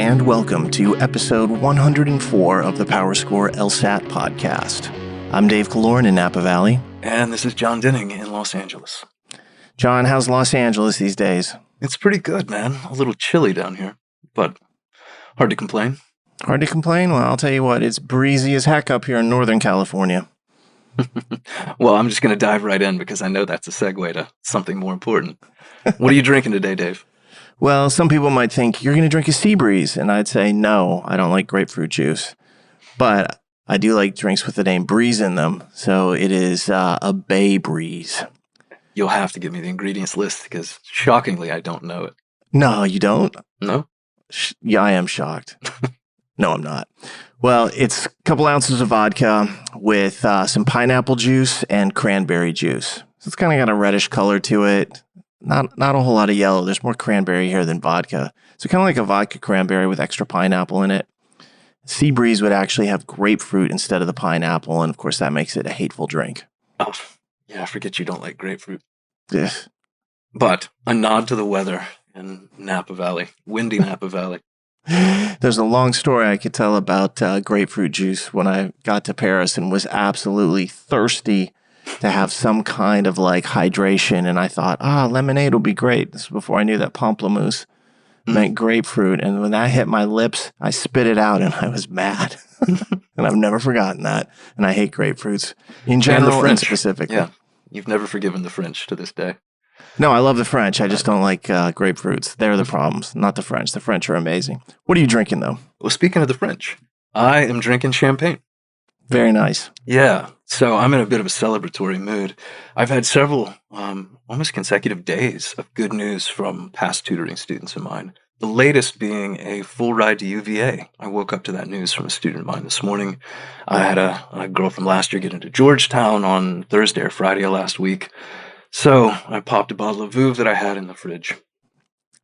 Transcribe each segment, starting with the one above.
and welcome to episode 104 of the PowerScore LSAT podcast. I'm Dave Kaloran in Napa Valley. And this is Jon Dinning in Los Angeles. John, how's Los Angeles these days? It's pretty good, man. A little chilly down here, but hard to complain. Hard to complain? Well, I'll tell you what, it's breezy as heck up here in Northern California. Well, I'm just going to dive right in because I know that's a segue to something more important. What are you drinking today, Dave? Well, some people might think you're going to drink a sea breeze, and I'd say no, I don't like grapefruit juice. But I do like drinks with the name breeze in them, so it is a bay breeze. You'll have to give me the ingredients list because shockingly, I don't know it. No, you don't? No? Yeah, I am shocked. No, I'm not. Well, it's a couple ounces of vodka with some pineapple juice and cranberry juice. So it's kind of got a reddish color to it. Not a whole lot of yellow. There's more cranberry here than vodka. So kind of like a vodka cranberry with extra pineapple in it. Sea breeze would actually have grapefruit instead of the pineapple. And of course, that makes it a hateful drink. Oh, yeah, I forget you don't like grapefruit. Ugh. But a nod to the weather in Napa Valley, windy Napa Valley. There's a long story I could tell about grapefruit juice when I got to Paris and was absolutely thirsty to have some kind of like hydration. And I thought, lemonade will be great. This was before I knew that pamplemousse meant grapefruit. And when that hit my lips, I spit it out and I was mad. And I've never forgotten that. And I hate grapefruits in general and specifically. Yeah, you've never forgiven the French to this day. No, I love the French. I just don't like grapefruits. They're the problems, not the French. The French are amazing. What are you drinking, though? Well, speaking of the French, I am drinking champagne. Very nice. Yeah, so I'm in a bit of a celebratory mood. I've had several almost consecutive days of good news from past tutoring students of mine. The latest being a full ride to UVA. I woke up to that news from a student of mine this morning. I had a girl from last year get into Georgetown on Thursday or Friday of last week. So I popped a bottle of Veuve that I had in the fridge.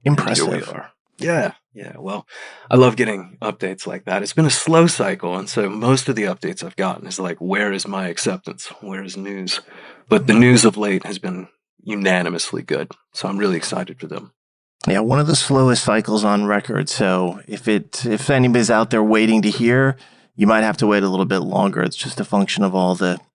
Impressive. And here we are. Yeah. Well, I love getting updates like that. It's been a slow cycle, and so most of the updates I've gotten is like, where is my acceptance? Where is news? But the news of late has been unanimously good, so I'm really excited for them. Yeah, one of the slowest cycles on record. So if anybody's out there waiting to hear, you might have to wait a little bit longer. It's just a function of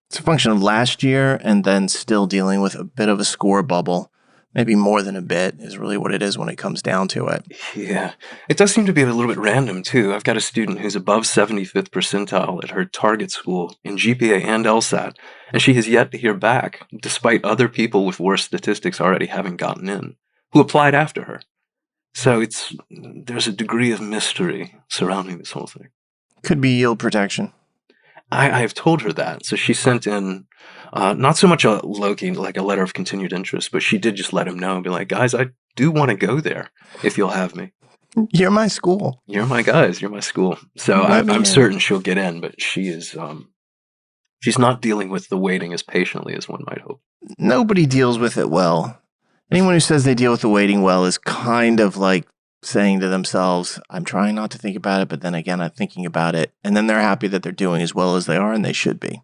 it's a function of last year and then still dealing with a bit of a score bubble. Maybe more than a bit is really what it is when it comes down to it. Yeah. It does seem to be a little bit random, too. I've got a student who's above 75th percentile at her target school in GPA and LSAT, and she has yet to hear back, despite other people with worse statistics already having gotten in, who applied after her. So there's a degree of mystery surrounding this whole thing. Could be yield protection. I have told her that. So she sent in not so much a Loki, like a letter of continued interest, but she did just let him know and be like, guys, I do want to go there if you'll have me. You're my school. You're my guys. You're my school. So I'm certain she'll get in, but she is she's not dealing with the waiting as patiently as one might hope. Nobody deals with it well. Anyone who says they deal with the waiting well is kind of like saying to themselves, I'm trying not to think about it, but then again, I'm thinking about it. And then they're happy that they're doing as well as they are, and they should be.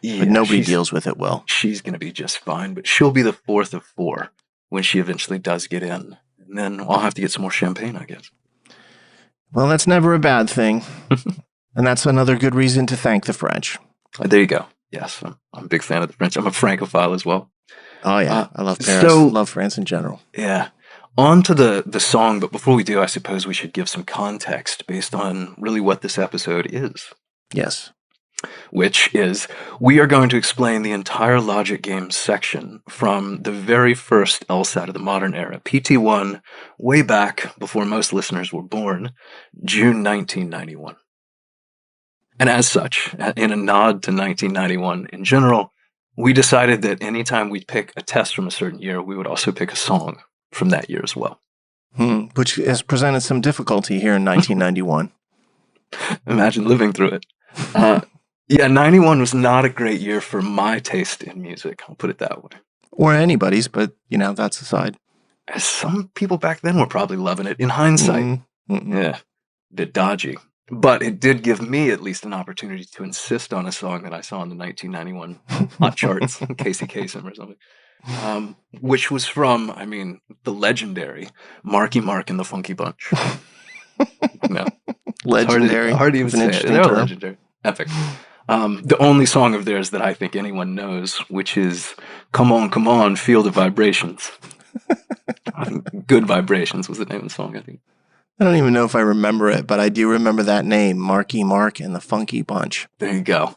Yeah, but nobody deals with it well. She's going to be just fine, but she'll be the fourth of four when she eventually does get in. And then I'll have to get some more champagne, I guess. Well, that's never a bad thing. And that's another good reason to thank the French. There you go. Yes, I'm a big fan of the French. I'm a Francophile as well. Oh, yeah. I love Paris. Love France in general. Yeah. On to the song, but before we do, I suppose we should give some context based on really what this episode is. Yes. Which is, we are going to explain the entire logic game section from the very first LSAT of the modern era, PT1, way back before most listeners were born, June 1991. And as such, in a nod to 1991 in general, we decided that anytime we pick a test from a certain year, we would also pick a song from that year as well. Which has presented some difficulty here in 1991. Imagine living through it. Yeah, 91 was not a great year for my taste in music. I'll put it that way. Or anybody's, but, that's aside. Some people back then were probably loving it. In hindsight, yeah, a bit dodgy. But it did give me at least an opportunity to insist on a song that I saw in the 1991 hot charts, Casey Kasem or something, which was from, the legendary Marky Mark and the Funky Bunch. No. Legendary. Hard to even It's an say it. interesting They're term. legendary. Epic. The only song of theirs that I think anyone knows, which is Come On, Feel the Vibrations. I think Good Vibrations was the name of the song, I think. I don't even know if I remember it, but I do remember that name, Marky Mark and the Funky Bunch. There you go.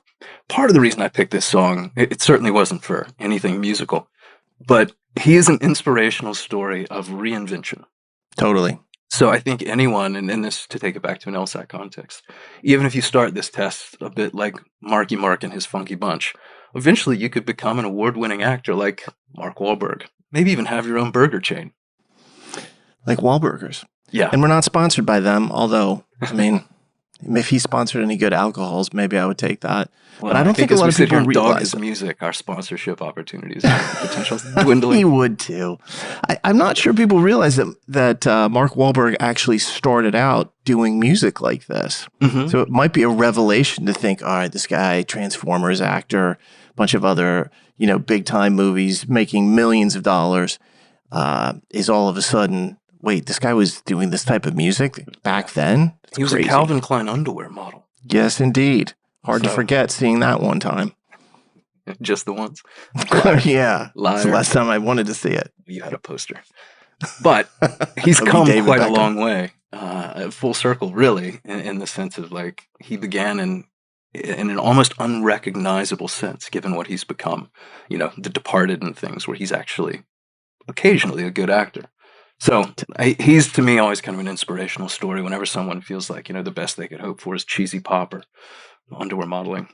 Part of the reason I picked this song, it certainly wasn't for anything musical, but he is an inspirational story of reinvention. Totally. So I think anyone, and in this, to take it back to an LSAT context, even if you start this test a bit like Marky Mark and his Funky Bunch, eventually you could become an award-winning actor like Mark Wahlberg. Maybe even have your own burger chain. Like Wahlburgers. Yeah. And we're not sponsored by them, although, I mean, if he sponsored any good alcohols, maybe I would take that. Well, but I don't think a lot of people realize his music, our sponsorship opportunities potential dwindling. He would too. I'm not sure people realize that Mark Wahlberg actually started out doing music like this. Mm-hmm. So it might be a revelation to think, all right, this guy, Transformers actor, a bunch of other, big time movies, making millions of dollars, is all of a sudden, wait, this guy was doing this type of music back then? That's he was crazy. A Calvin Klein underwear model. Yes, indeed. Hard to forget seeing that one time. Just the once? Yeah. Liar. It's the last time I wanted to see it. You had a poster. But he's come quite a long way, full circle, really, in the sense of like he began in an almost unrecognizable sense, given what he's become. The Departed and things, where he's actually occasionally a good actor. So he's, to me, always kind of an inspirational story whenever someone feels like, the best they could hope for is cheesy pop or underwear modeling.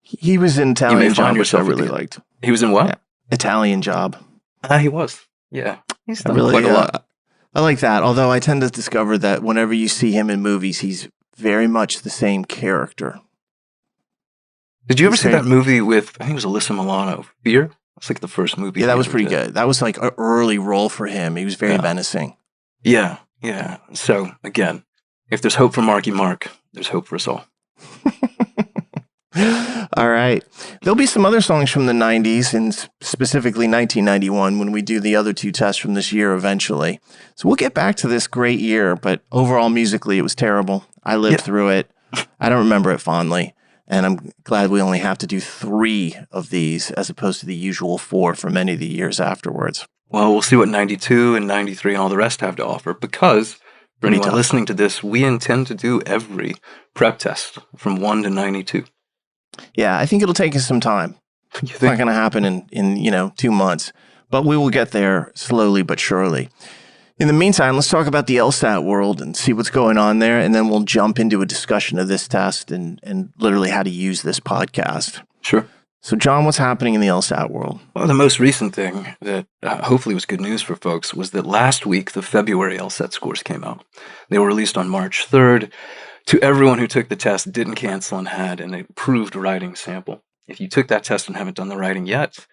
He was in Italian Job, which I really liked. He was in what? Yeah. Italian Job. He was. Yeah. He's done really, quite a lot. I like that, although I tend to discover that whenever you see him in movies, he's very much the same character. Did you ever see that movie with, I think it was Alyssa Milano, Fear? It's like the first movie. Yeah, that was pretty good. That was like an early role for him. He was very menacing. Yeah. So, again, if there's hope for Marky Mark, there's hope for us all. All right. There'll be some other songs from the 90s and specifically 1991 when we do the other two tests from this year eventually. So we'll get back to this great year, but overall musically it was terrible. I lived through it. I don't remember it fondly. And I'm glad we only have to do 3 of these as opposed to the usual 4 for many of the years afterwards. Well, we'll see what 92 and 93 and all the rest have to offer, because for anyone listening to this, we intend to do every prep test from 1 to 92. Yeah, I think it'll take us some time. It's not going to happen in 2 months, but we will get there slowly but surely. In the meantime, let's talk about the LSAT world and see what's going on there, and then we'll jump into a discussion of this test and literally how to use this podcast. Sure. So, John, what's happening in the LSAT world? Well, the most recent thing that hopefully was good news for folks was that last week, the February LSAT scores came out. They were released on March 3rd. To everyone who took the test, didn't cancel, and had an approved writing sample. If you took that test and haven't done the writing yet,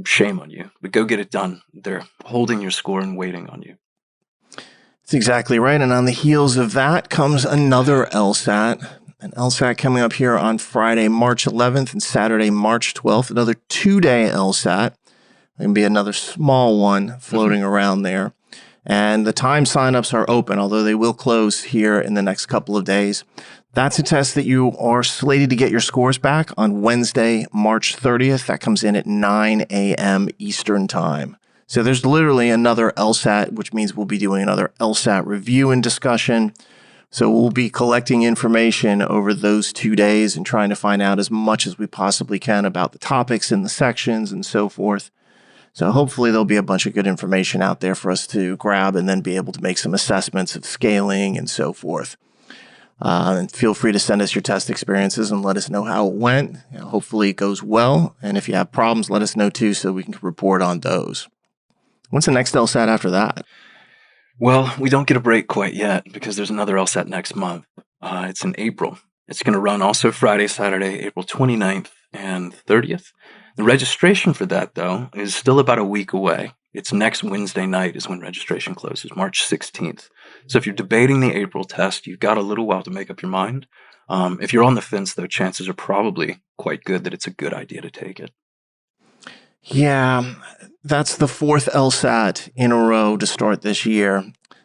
shame on you. But go get it done. They're holding your score and waiting on you. That's exactly right. And on the heels of that comes another LSAT. An LSAT coming up here on Friday, March 11th and Saturday, March 12th. Another 2-day LSAT. Going to be another small one floating around there. And the time signups are open, although they will close here in the next couple of days. That's a test that you are slated to get your scores back on Wednesday, March 30th. That comes in at 9 a.m. Eastern Time. So there's literally another LSAT, which means we'll be doing another LSAT review and discussion. So we'll be collecting information over those 2 days and trying to find out as much as we possibly can about the topics in the sections and so forth. So hopefully there'll be a bunch of good information out there for us to grab and then be able to make some assessments of scaling and so forth. And feel free to send us your test experiences and let us know how it went. Hopefully it goes well. And if you have problems, let us know too so we can report on those. When's the next LSAT after that? Well, we don't get a break quite yet because there's another LSAT next month. It's in April. It's going to run also Friday, Saturday, April 29th and 30th. The registration for that, though, is still about a week away. It's next Wednesday night is when registration closes, March 16th. So if you're debating the April test, you've got a little while to make up your mind. If you're on the fence, though, chances are probably quite good that it's a good idea to take it. Yeah, that's the 4th LSAT in a row to start this year.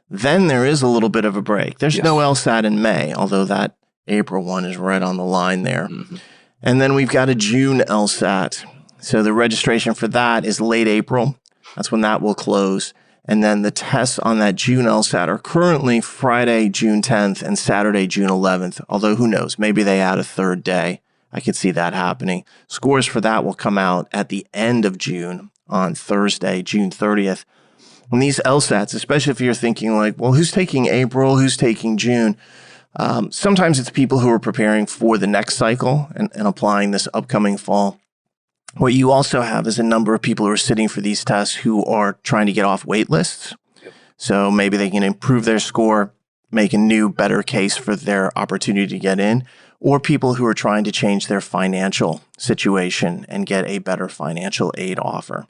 Then there is a little bit of a break. There's Yes. no LSAT in May, although that April one is right on the line there. Mhm. And then we've got a June LSAT. So the registration for that is late April. That's when that will close. And then the tests on that June LSAT are currently Friday, June 10th and Saturday, June 11th. Although who knows, maybe they add a third day. I could see that happening. Scores for that will come out at the end of June on Thursday, June 30th. And these LSATs, especially if you're thinking like, well, who's taking April? Who's taking June? Sometimes it's people who are preparing for the next cycle and applying this upcoming fall. What you also have is a number of people who are sitting for these tests who are trying to get off wait lists. Yep. So maybe they can improve their score, make a new, better case for their opportunity to get in, or people who are trying to change their financial situation and get a better financial aid offer.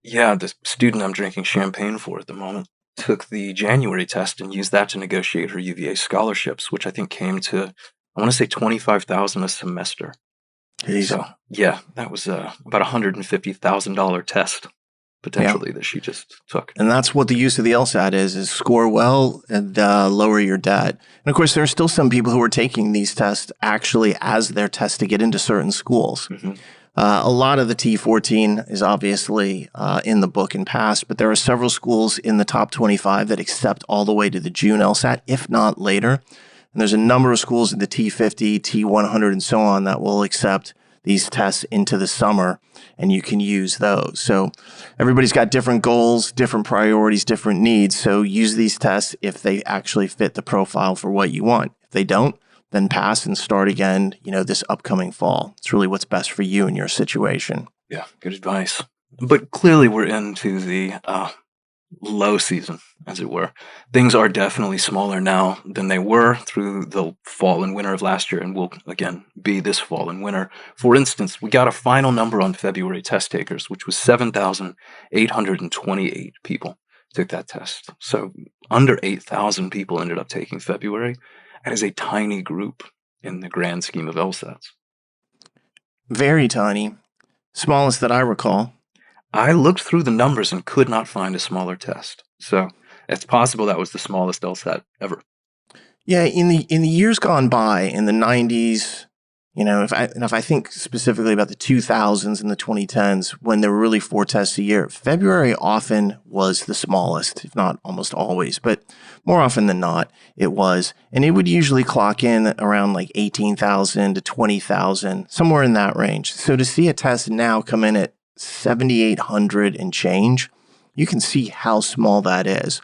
Yeah, the student I'm drinking champagne for at the moment took the January test and used that to negotiate her UVA scholarships, which I think came to, I want to say, $25,000 a semester. Jeez. So yeah, that was about $150,000 test potentially that she just took. And that's what the use of the LSAT is score well and lower your debt. And of course, there are still some people who are taking these tests actually as their test to get into certain schools. Mm-hmm. A lot of the T14 is obviously in the book and passed, but there are several schools in the top 25 that accept all the way to the June LSAT, if not later. And there's a number of schools in the T50, T100, and so on that will accept these tests into the summer, and you can use those. So everybody's got different goals, different priorities, different needs. So use these tests if they actually fit the profile for what you want. If they don't, then pass and start again, this upcoming fall. It's really what's best for you and your situation. Yeah, good advice. But clearly we're into the low season, as it were. Things are definitely smaller now than they were through the fall and winter of last year, and will, again, be this fall and winter. For instance, we got a final number on February test takers, which was 7,828 people took that test. So under 8,000 people ended up taking February. That is a tiny group in the grand scheme of LSATs. Very tiny. Smallest that I recall. I looked through the numbers and could not find a smaller test. So it's possible that was the smallest LSAT ever. Yeah, in the years gone by, in the 90s, if I think specifically about the 2000s and the 2010s, when there were really 4 tests a year, February often was the smallest, if not almost always, but more often than not, it was. And it would usually clock in around like 18,000 to 20,000, somewhere in that range. So to see a test now come in at 7,800 and change, you can see how small that is.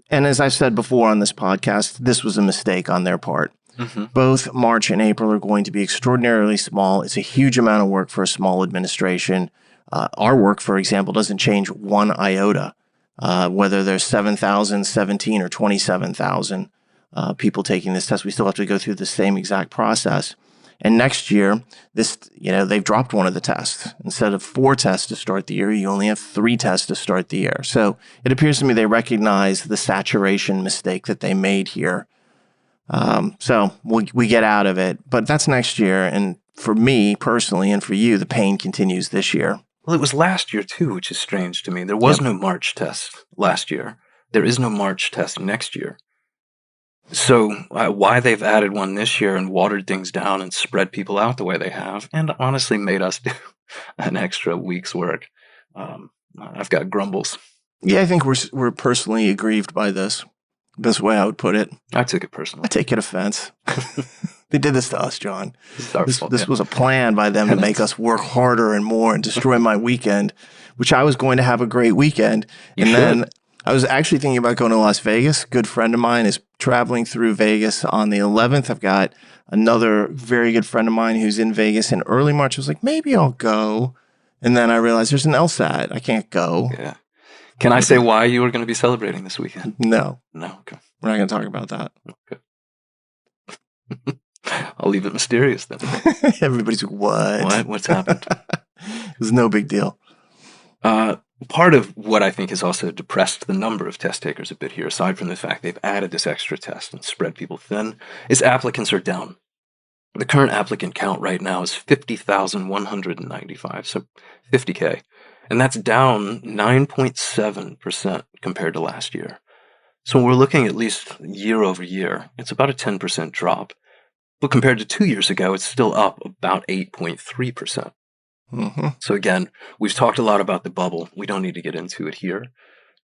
And as I've said before on this podcast, this was a mistake on their part. Mm-hmm. Both March and April are going to be extraordinarily small. It's a huge amount of work for a small administration. Our work, for example, doesn't change one iota, whether there's 7,000, 17, or 27,000 people taking this test. We still have to go through the same exact process. And next year, they've dropped one of the tests. Instead of 4 tests to start the year, you only have 3 tests to start the year. So it appears to me they recognize the saturation mistake that they made here. So we get out of it, but that's next year. And for me personally, and for you, the pain continues this year. Well, it was last year too, which is strange to me. There was no March test last year. There is no March test next year. So why they've added one this year and watered things down and spread people out the way they have, and honestly made us do an extra week's work, I've got grumbles. Yeah, I think we're personally aggrieved by this. Best way I would put it. I took it personally. I take it offense. They did this to us, John. This was a plan by them to make us work harder and more and destroy my weekend, which I was going to have a great weekend. Then I was actually thinking about going to Las Vegas. A good friend of mine is traveling through Vegas on the 11th. I've got another very good friend of mine who's in Vegas in early March. I was like, maybe I'll go. And then I realized there's an LSAT. I can't go. Yeah. Can I say why you were going to be celebrating this weekend? No. No? Okay. We're not going to talk about that. Okay. I'll leave it mysterious then. Everybody's like, what? What's happened? It's no big deal. Part of what I think has also depressed the number of test takers a bit here, aside from the fact they've added this extra test and spread people thin, is applicants are down. The current applicant count right now is 50,195, so 50K. And that's down 9.7% compared to last year. So we're looking at least year over year. It's about a 10% drop. But compared to 2 years ago, it's still up about 8.3%. Mm-hmm. So again, we've talked a lot about the bubble. We don't need to get into it here.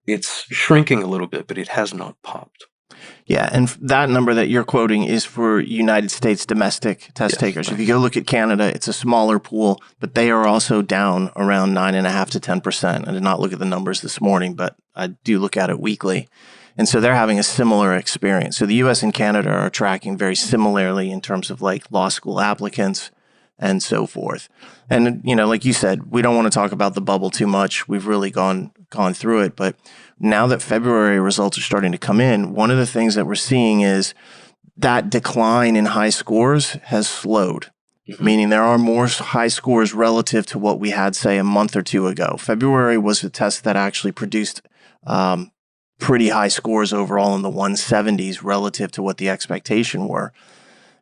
It's shrinking a little bit, but it has not popped. Yeah, and that number that you're quoting is for United States domestic test takers. If you go look at Canada, it's a smaller pool, but they are also down around 9.5% to 10%. I did not look at the numbers this morning, but I do look at it weekly. And so they're having a similar experience. So the US and Canada are tracking very similarly in terms of like law school applicants and so forth. And, you know, like you said, we don't want to talk about the bubble too much. We've really gone through it. But now that February results are starting to come in, one of the things that we're seeing is that decline in high scores has slowed, meaning there are more high scores relative to what we had, say, a month or two ago. February was a test that actually produced pretty high scores overall in the 170s relative to what the expectation were.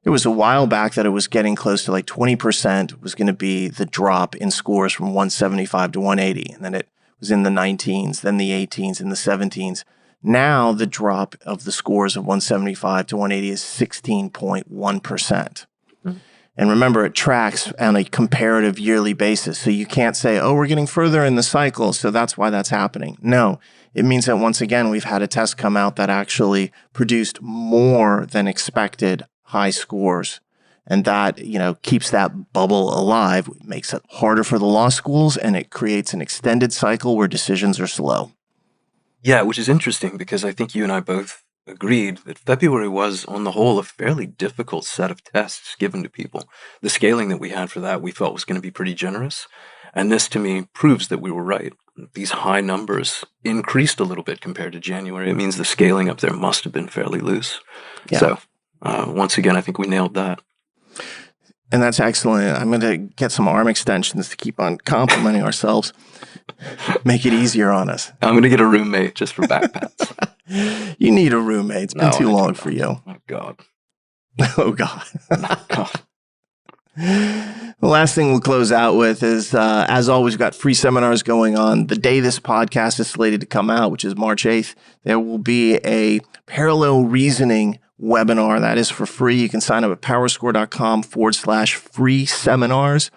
It was a while back that it was getting close to like 20% was going to be the drop in scores from 175 to 180. And then it was in the 19s, then the 18s, and the 17s. Now the drop of the scores of 175 to 180 is 16.1%. And remember, it tracks on a comparative yearly basis. So you can't say, oh, we're getting further in the cycle, so that's why that's happening. No, it means that once again, we've had a test come out that actually produced more than expected high scores. And that, you know, keeps that bubble alive, makes it harder for the law schools, and it creates an extended cycle where decisions are slow. Yeah, which is interesting because I think you and I both agreed that February was, on the whole, a fairly difficult set of tests given to people. The scaling that we had for that we felt was going to be pretty generous. And this, to me, proves that we were right. These high numbers increased a little bit compared to January. It means the scaling up there must have been fairly loose. Yeah. So, once again, I think we nailed that. And that's excellent. I'm going to get some arm extensions to keep on complimenting ourselves. Make it easier on us. I'm going to get a roommate just for back pats. You need a roommate. It's been too long for you. Oh, God. Oh, God. Oh, God. The last thing we'll close out with is, as always, we've got free seminars going on. The day this podcast is slated to come out, which is March 8th, there will be a parallel reasoning webinar that is for free. You can sign up at powerscore.com/free seminars.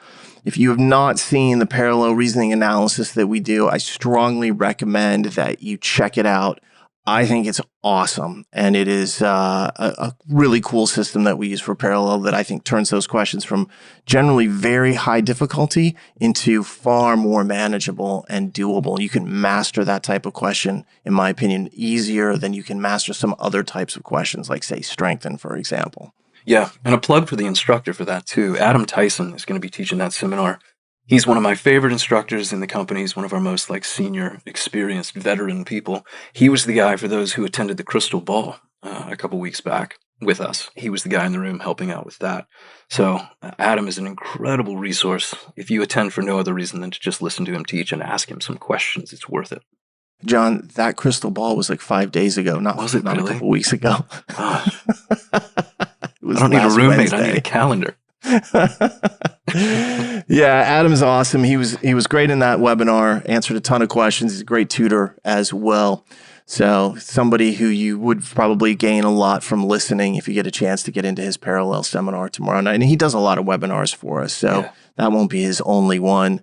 If you have not seen the parallel reasoning analysis that we do, I strongly recommend that you check it out. I think it's awesome, and it is a really cool system that we use for parallel that I think turns those questions from generally very high difficulty into far more manageable and doable. You can master that type of question, in my opinion, easier than you can master some other types of questions, like, say, strengthen, for example. Yeah, and a plug for the instructor for that, too. Adam Tyson is going to be teaching that seminar. He's one of my favorite instructors in the company. He's one of our most senior, experienced, veteran people. He was the guy, for those who attended the Crystal Ball a couple weeks back with us. He was the guy in the room helping out with that. So Adam is an incredible resource. If you attend for no other reason than to just listen to him teach and ask him some questions, it's worth it. John, that Crystal Ball was 5 days ago, not really? A couple weeks ago. I don't need a roommate. Wednesday. I need a calendar. Yeah, Adam's awesome. He was great in that webinar, answered a ton of questions. He's a great tutor as well. So somebody who you would probably gain a lot from listening if you get a chance to get into his parallel seminar tomorrow night. And he does a lot of webinars for us, so that won't be his only one.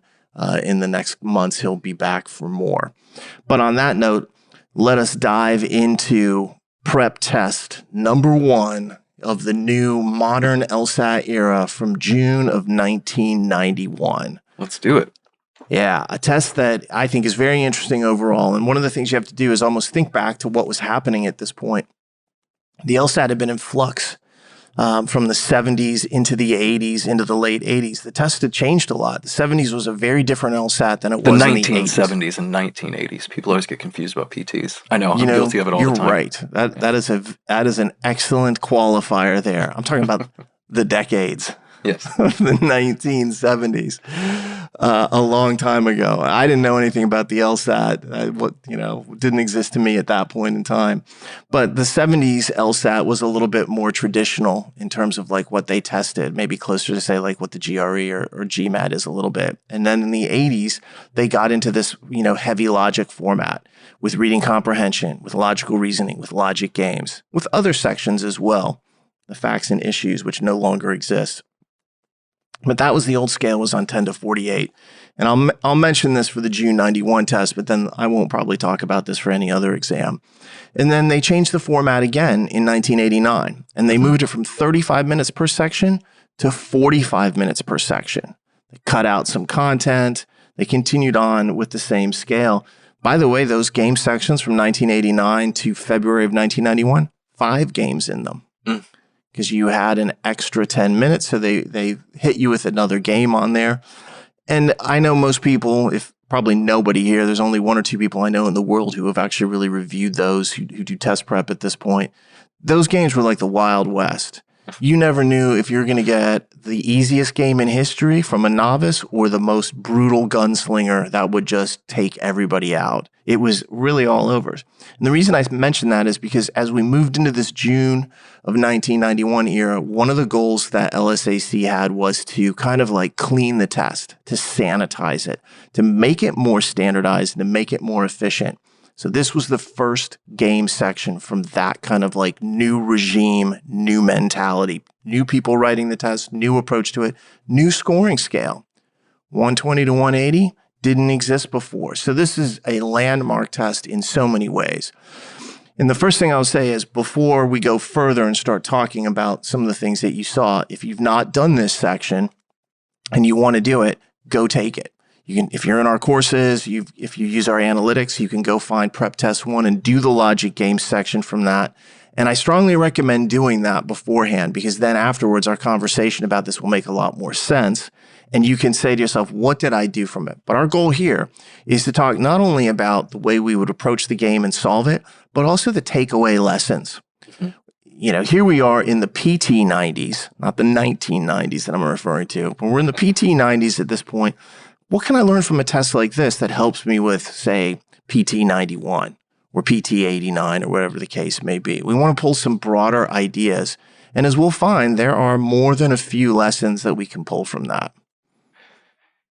In the next months, he'll be back for more. But on that note, let us dive into prep test number 1 of the new modern LSAT era from June of 1991. Let's do it. Yeah, a test that I think is very interesting overall. And one of the things you have to do is almost think back to what was happening at this point. The LSAT had been in flux from the 70s into the 80s, into the late 80s. The test had changed a lot. The 70s was a very different LSAT than it was in the 1970s and 1980s. People always get confused about PTs. I know, I'm guilty of it all the time. You're right. That is an excellent qualifier there. I'm talking about the decades. Yes. of the 1970s, a long time ago. I didn't know anything about the LSAT. Didn't exist to me at that point in time. But the 70s LSAT was a little bit more traditional in terms of like what they tested, maybe closer to say like what the GRE or GMAT is a little bit. And then in the 80s, they got into this, heavy logic format with reading comprehension, with logical reasoning, with logic games, with other sections as well, the facts and issues, which no longer exist. But that was the old scale, was on 10 to 48. And I'll mention this for the June 91 test, but then I won't probably talk about this for any other exam. And then they changed the format again in 1989, and they moved it from 35 minutes per section to 45 minutes per section. They cut out some content. They continued on with the same scale. By the way, those game sections from 1989 to February of 1991, 5 games in them. Because you had an extra 10 minutes, so they hit you with another game on there. And I know most people, if probably nobody here, there's only 1 or 2 people I know in the world who have actually really reviewed those, who do test prep at this point. Those games were like the Wild West. You never knew if you were going to get the easiest game in history from a novice or the most brutal gunslinger that would just take everybody out. It was really all over. And the reason I mention that is because as we moved into this June of 1991 era, one of the goals that LSAC had was to kind of like clean the test, to sanitize it, to make it more standardized and to make it more efficient. So this was the first game section from that kind of like new regime, new mentality, new people writing the test, new approach to it, new scoring scale. 120 to 180 didn't exist before. So this is a landmark test in so many ways. And the first thing I'll say is before we go further and start talking about some of the things that you saw, if you've not done this section and you want to do it, go take it. You can, if you're in our courses, if you use our analytics, you can go find Prep Test 1 and do the logic games section from that. And I strongly recommend doing that beforehand, because then afterwards our conversation about this will make a lot more sense. And you can say to yourself, what did I do from it? But our goal here is to talk not only about the way we would approach the game and solve it, but also the takeaway lessons. Here we are in the PT 90s, not the 1990s that I'm referring to, but we're in the PT 90s at this point. What can I learn from a test like this that helps me with, say, PT 91 or PT 89 or whatever the case may be? We want to pull some broader ideas. And as we'll find, there are more than a few lessons that we can pull from that.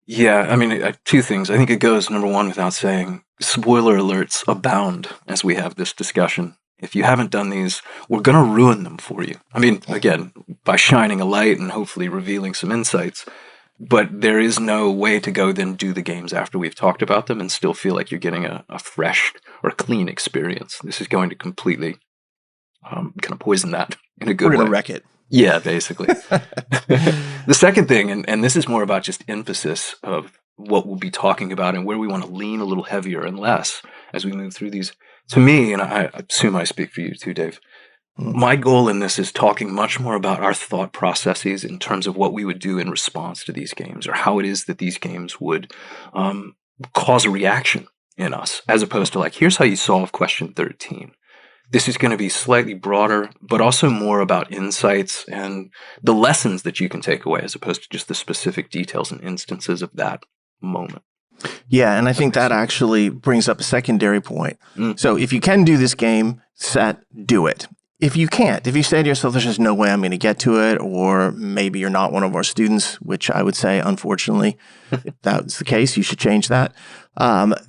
Yeah, I mean, 2 things. I think it goes, number 1, without saying, spoiler alerts abound as we have this discussion. If you haven't done these, we're going to ruin them for you. I mean, again, by shining a light and hopefully revealing some insights. But there is no way to go then do the games after we've talked about them and still feel like you're getting a fresh or clean experience. This is going to completely kind of poison that in a good way. We're going to wreck it. Yeah, basically. The second thing, and this is more about just emphasis of what we'll be talking about and where we want to lean a little heavier and less as we move through these. To me, and I assume I speak for you too, Dave, my goal in this is talking much more about our thought processes in terms of what we would do in response to these games, or how it is that these games would cause a reaction in us, as opposed to like, here's how you solve question 13. This is going to be slightly broader, but also more about insights and the lessons that you can take away, as opposed to just the specific details and instances of that moment. Yeah, and I think that actually brings up a secondary point. So if you can do this game set, do it. If you can't, if you say to yourself, there's just no way I'm going to get to it, or maybe you're not one of our students, which I would say, unfortunately, if that's the case, you should change that.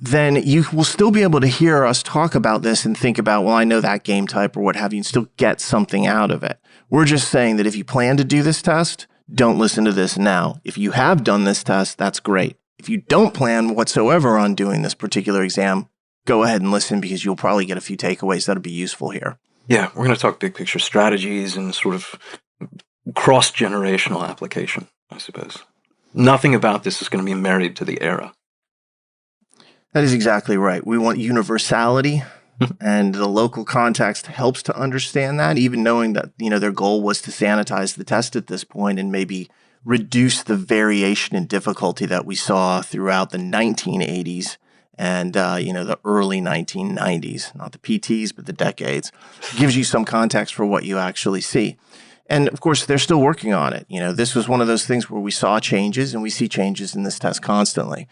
Then you will still be able to hear us talk about this and think about, well, I know that game type or what have you, and still get something out of it. We're just saying that if you plan to do this test, don't listen to this now. If you have done this test, that's great. If you don't plan whatsoever on doing this particular exam, go ahead and listen, because you'll probably get a few takeaways that'll be useful here. Yeah, we're going to talk big picture strategies and sort of cross-generational application, I suppose. Nothing about this is going to be married to the era. That is exactly right. We want universality, and the local context helps to understand that, even knowing that, their goal was to sanitize the test at this point and maybe reduce the variation in difficulty that we saw throughout the 1980s and, the early 1990s, not the PTs, but the decades. Gives you some context for what you actually see. And of course, they're still working on it. This was one of those things where we saw changes, and we see changes in this test constantly.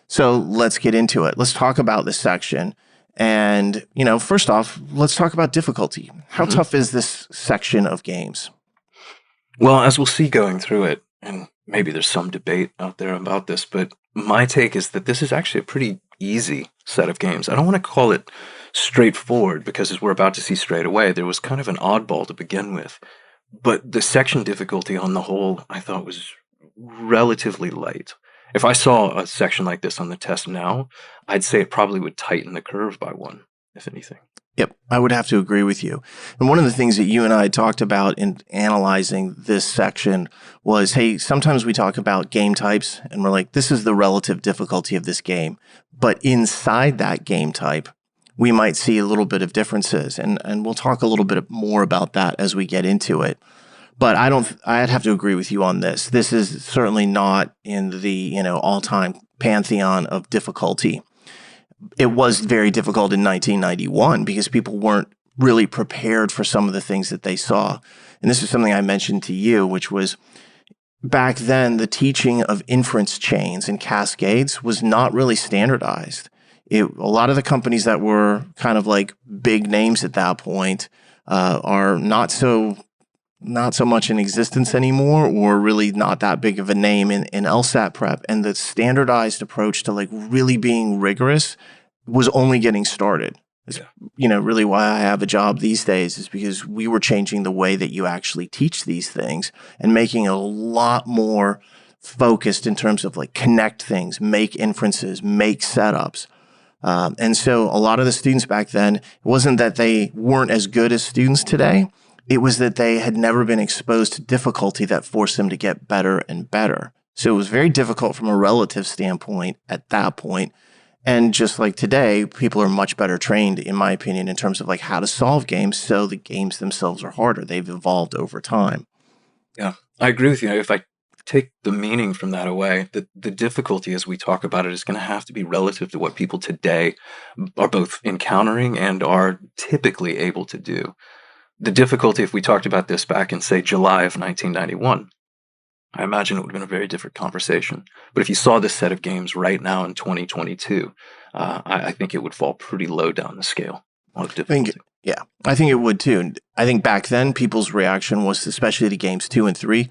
So let's get into it. Let's talk about this section. And, first off, let's talk about difficulty. How tough is this section of games? Well, as we'll see going through it, and maybe there's some debate out there about this, but my take is that this is actually a pretty easy set of games. I don't want to call it straightforward because, as we're about to see straight away, there was kind of an oddball to begin with. But the section difficulty on the whole, I thought, was relatively light. If I saw a section like this on the test now, I'd say it probably would tighten the curve by one, if anything. Yep, I would have to agree with you. And one of the things that you and I talked about in analyzing this section was, hey, sometimes we talk about game types and we're like, this is the relative difficulty of this game. But inside that game type, we might see a little bit of differences. And we'll talk a little bit more about that as we get into it. But I'd have to agree with you on this. This is certainly not in the, all-time pantheon of difficulty. It was very difficult in 1991 because people weren't really prepared for some of the things that they saw. And this is something I mentioned to you, which was back then, the teaching of inference chains and cascades was not really standardized. A lot of the companies that were kind of like big names at that point are not so much in existence anymore, or really not that big of a name in LSAT prep. And the standardized approach to like really being rigorous was only getting started. Really why I have a job these days is because we were changing the way that you actually teach these things and making it a lot more focused in terms of like connect things, make inferences, make setups. And so a lot of the students back then, it wasn't that they weren't as good as students today. It was that they had never been exposed to difficulty that forced them to get better and better. So it was very difficult from a relative standpoint at that point. And just like today, people are much better trained, in my opinion, in terms of like how to solve games. So the games themselves are harder. They've evolved over time. Yeah, I agree with you. If I take the meaning from that away, the difficulty as we talk about it is going to have to be relative to what people today are both encountering and are typically able to do. The difficulty, if we talked about this back in, say, July of 1991, I imagine it would have been a very different conversation. But if you saw this set of games right now in 2022, I think it would fall pretty low down the scale of difficulty. I think it would too. I think back then, people's reaction was, especially to games 2 and 3,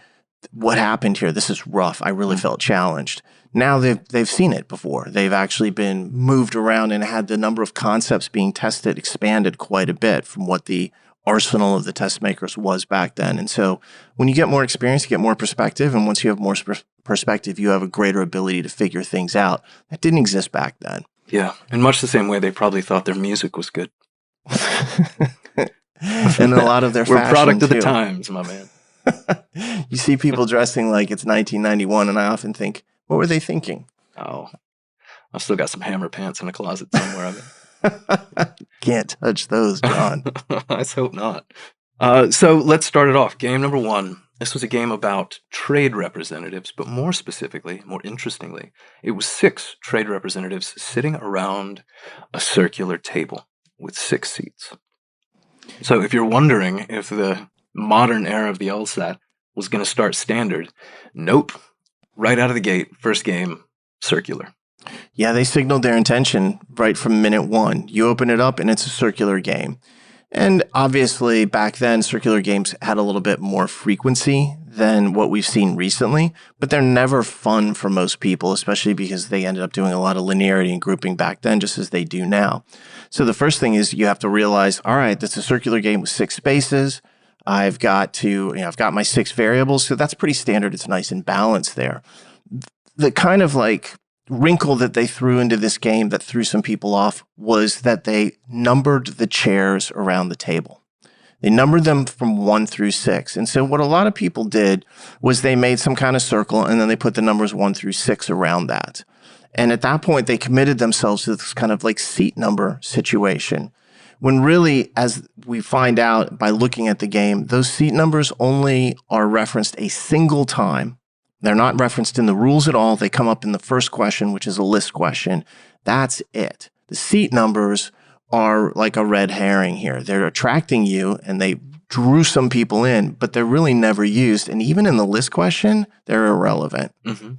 what happened here? This is rough. I really felt challenged. Now they've seen it before. They've actually been moved around and had the number of concepts being tested expanded quite a bit from what the arsenal of the test makers was back then. And so when you get more experience, you get more perspective. And once you have more perspective, you have a greater ability to figure things out. That didn't exist back then. Yeah. In much the same way they probably thought their music was good. And a lot of their We're fashion, a product of the too. times, my man. You see people dressing like it's 1991, and I often think, what were they thinking? Oh, I've still got some hammer pants in a closet somewhere. I mean. Can't touch those, John. Let's hope not. So let's start it off. Game number 1. This was a game about trade representatives, but more specifically, more interestingly, it was 6 trade representatives sitting around a circular table with 6 seats. So if you're wondering if the modern era of the LSAT was going to start standard, nope. Right out of the gate, first game, circular. Yeah, they signaled their intention right from minute 1. You open it up and it's a circular game. And obviously back then, circular games had a little bit more frequency than what we've seen recently, but they're never fun for most people, especially because they ended up doing a lot of linearity and grouping back then, just as they do now. So the first thing is you have to realize, all right, that's a circular game with 6 spaces. I've got my 6 variables, so that's pretty standard. It's nice and balanced there. The kind of like wrinkle that they threw into this game that threw some people off was that they numbered the chairs around the table. They numbered them from 1 through 6. And so what a lot of people did was they made some kind of circle and then they put the numbers 1 through 6 around that. And at that point, they committed themselves to this kind of like seat number situation. When really, as we find out by looking at the game, those seat numbers only are referenced a single time. They're not referenced in the rules at all. They come up in the first question, which is a list question. That's it. The seat numbers are like a red herring here. They're attracting you, and they drew some people in, but they're really never used. And even in the list question, they're irrelevant. Mm-hmm.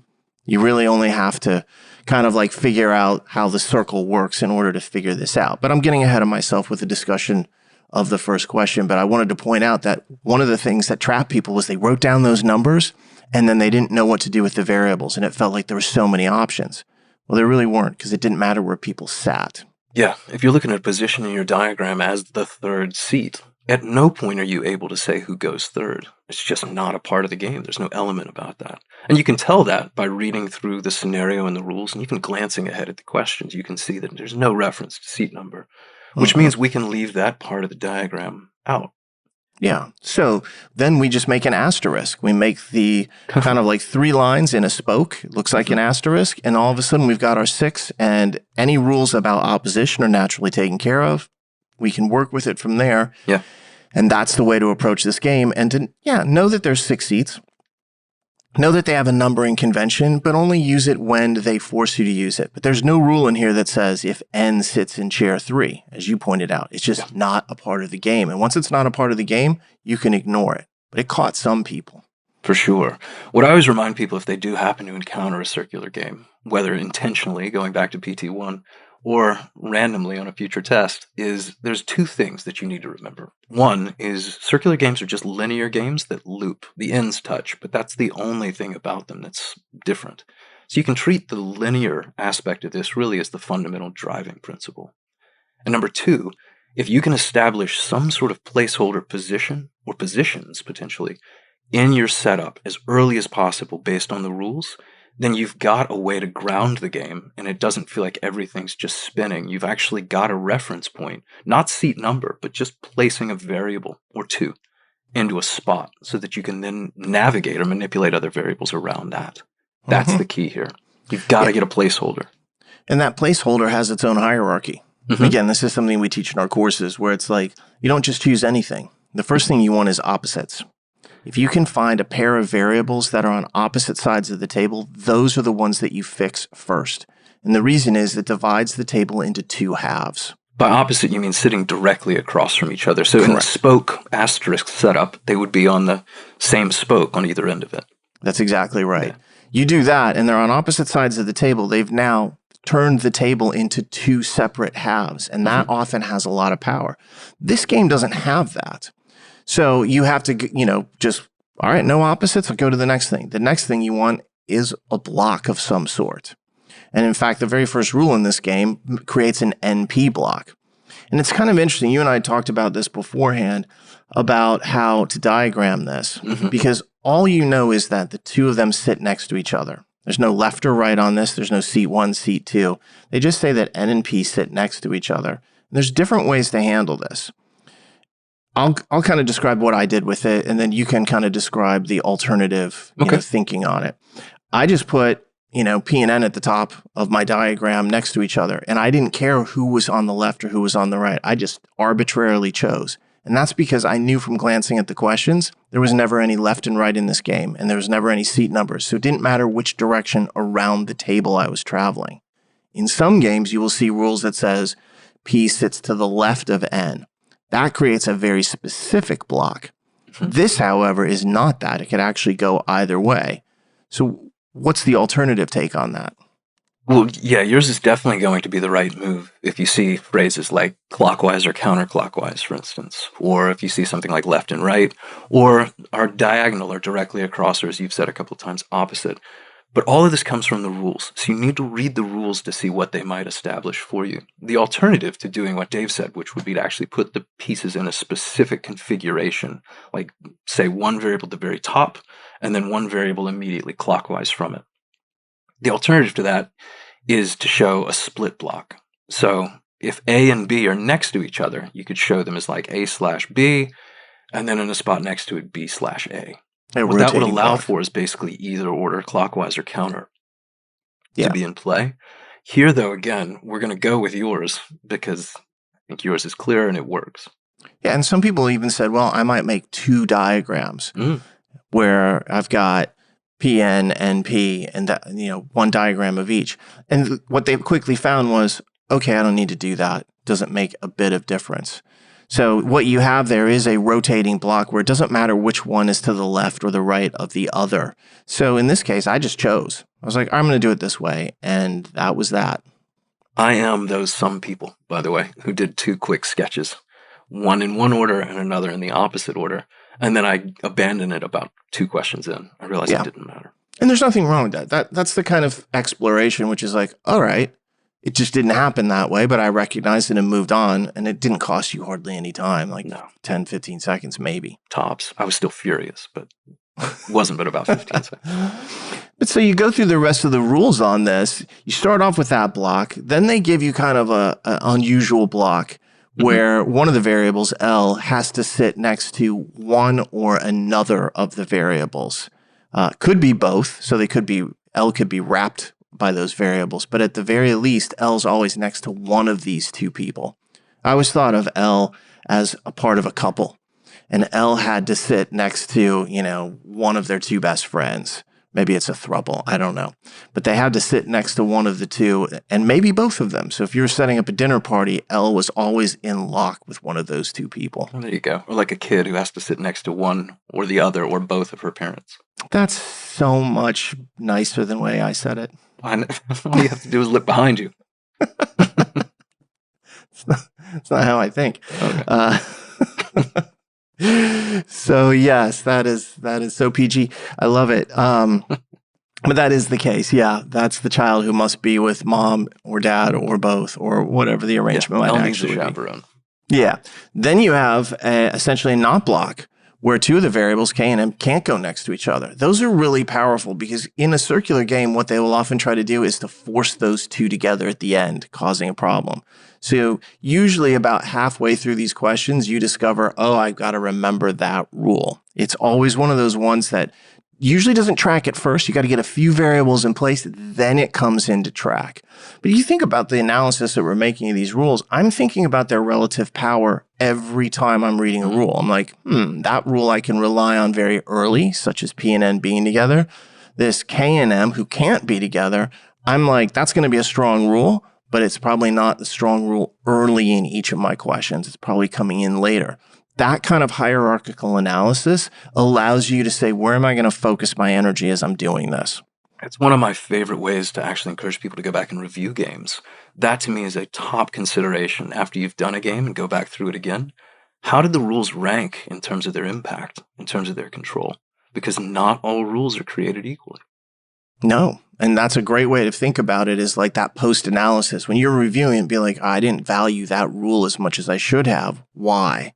You really only have to kind of like figure out how the circle works in order to figure this out. But I'm getting ahead of myself with the discussion of the first question. But I wanted to point out that one of the things that trapped people was they wrote down those numbers and then they didn't know what to do with the variables. And it felt like there were so many options. Well, there really weren't, because it didn't matter where people sat. Yeah, if you're looking at a position in your diagram as the third seat, at no point are you able to say who goes third. It's just not a part of the game. There's no element about that. And you can tell that by reading through the scenario and the rules, and even glancing ahead at the questions. You can see that there's no reference to seat number, which means we can leave that part of the diagram out. Yeah. So then we just make an asterisk. We make the kind of like 3 lines in a spoke. It looks like an asterisk. And all of a sudden we've got our 6, and any rules about opposition are naturally taken care of. We can work with it from there. Yeah. And that's the way to approach this game. And to, know that there's 6 seats. Know that they have a numbering convention, but only use it when they force you to use it. But there's no rule in here that says if N sits in chair 3, as you pointed out. It's just not a part of the game. And once it's not a part of the game, you can ignore it. But it caught some people. For sure. What I always remind people, if they do happen to encounter a circular game, whether intentionally, going back to PT1, or randomly on a future test, is there's 2 things that you need to remember. One is circular games are just linear games that loop. The ends touch, but that's the only thing about them that's different. So you can treat the linear aspect of this really as the fundamental driving principle. And number 2, if you can establish some sort of placeholder position, or positions potentially, in your setup as early as possible based on the rules, then you've got a way to ground the game, and it doesn't feel like everything's just spinning. You've actually got a reference point, not seat number, but just placing a variable or 2 into a spot so that you can then navigate or manipulate other variables around that. That's the key here. You've got to get a placeholder. And that placeholder has its own hierarchy. Again, this is something we teach in our courses, where it's like, you don't just choose anything. The first thing you want is opposites. If you can find a pair of variables that are on opposite sides of the table, those are the ones that you fix first. And the reason is it divides the table into 2 halves. By opposite, you mean sitting directly across from each other. So in the spoke asterisk setup, they would be on the same spoke on either end of it. That's exactly right. Yeah. You do that, and they're on opposite sides of the table. They've now turned the table into 2 separate halves, and that often has a lot of power. This game doesn't have that. So you have to, just, all right, no opposites, I'll go to the next thing. The next thing you want is a block of some sort. And in fact, the very first rule in this game creates an NP block. And it's kind of interesting. You and I talked about this beforehand, about how to diagram this, because all you know is that the 2 of them sit next to each other. There's no left or right on this. There's no seat 1, seat 2. They just say that N and P sit next to each other. And there's different ways to handle this. I'll kind of describe what I did with it, and then you can kind of describe the alternative thinking on it. I just put, P and N at the top of my diagram next to each other, and I didn't care who was on the left or who was on the right. I just arbitrarily chose. And that's because I knew from glancing at the questions, there was never any left and right in this game, and there was never any seat numbers. So it didn't matter which direction around the table I was traveling. In some games, you will see rules that says P sits to the left of N. That creates a very specific block. This, however, is not that. It could actually go either way. So what's the alternative take on that? Well, yeah, yours is definitely going to be the right move if you see phrases like clockwise or counterclockwise, for instance, or if you see something like left and right, or are diagonal or directly across, or as you've said a couple of times, opposite. But all of this comes from the rules, so you need to read the rules to see what they might establish for you. The alternative to doing what Dave said, which would be to actually put the pieces in a specific configuration, like, say, 1 variable at the very top, and then 1 variable immediately clockwise from it. The alternative to that is to show a split block. So if A and B are next to each other, you could show them as like A/B, and then in a spot next to it, B/A. What that would allow for is basically either order, clockwise or counter, to be in play. Here, though, again, we're going to go with yours because I think yours is clear and it works. Yeah, and some people even said, well, I might make 2 diagrams where I've got PN, NP, and that, 1 diagram of each. And what they quickly found was, okay, I don't need to do that. It doesn't make a bit of difference. So what you have there is a rotating block where it doesn't matter which one is to the left or the right of the other. So in this case, I just chose. I was like, I'm going to do it this way. And that was that. I am those some people, by the way, who did 2 quick sketches, one in one order and another in the opposite order. And then I abandoned it about 2 questions in. I realized it didn't matter. And there's nothing wrong with that. That's the kind of exploration, which is like, all right, it just didn't happen that way, but I recognized it and moved on. And it didn't cost you hardly any time, like 10, 15 seconds, maybe. Tops. I was still furious, but it wasn't but about 15 seconds. But so you go through the rest of the rules on this. You start off with that block. Then they give you kind of a unusual block where one of the variables, L, has to sit next to one or another of the variables. Could be both. So L could be wrapped by those variables. But at the very least, L's always next to one of these 2 people. I always thought of L as a part of a couple. And L had to sit next to, one of their 2 best friends. Maybe it's a throuple. I don't know. But they had to sit next to one of the 2 and maybe both of them. So if you were setting up a dinner party, L was always in lock with one of those 2 people. Well, there you go. Or like a kid who has to sit next to one or the other or both of her parents. That's so much nicer than the way I said it. All you have to do is look behind you. It's not how I think. Okay. So yes, that is so PG. I love it. But that is the case. Yeah, that's the child who must be with mom or dad or both or whatever the arrangement might actually be. Chaperone. Yeah. Then you have essentially a not block where 2 of the variables, K and M, can't go next to each other. Those are really powerful because in a circular game, what they will often try to do is to force those 2 together at the end, causing a problem. So usually about halfway through these questions, you discover, oh, I've got to remember that rule. It's always one of those ones that usually doesn't track at first. You got to get a few variables in place, then it comes into track. But you think about the analysis that we're making of these rules, I'm thinking about their relative power every time I'm reading a rule. I'm like, that rule I can rely on very early, such as P and N being together. This K and M who can't be together, I'm like, that's going to be a strong rule, but it's probably not the strong rule early in each of my questions. It's probably coming in later. That kind of hierarchical analysis allows you to say, where am I going to focus my energy as I'm doing this? It's one of my favorite ways to actually encourage people to go back and review games. That to me is a top consideration after you've done a game and go back through it again. How did the rules rank in terms of their impact, in terms of their control? Because not all rules are created equally. No. And that's a great way to think about it, is like that post-analysis. When you're reviewing it, be like, I didn't value that rule as much as I should have. Why?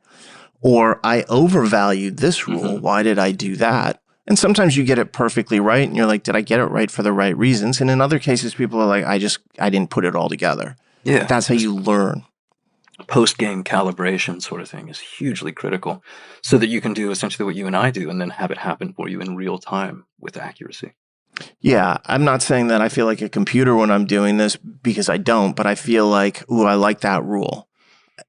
Or I overvalued this rule. Why did I do that? And sometimes you get it perfectly right. And you're like, did I get it right for the right reasons? And in other cases, people are like, I didn't put it all together. Yeah. That's how you learn. Post-game calibration sort of thing is hugely critical so that you can do essentially what you and I do and then have it happen for you in real time with accuracy. Yeah, I'm not saying that I feel like a computer when I'm doing this, because I don't, but I feel like, ooh, I like that rule.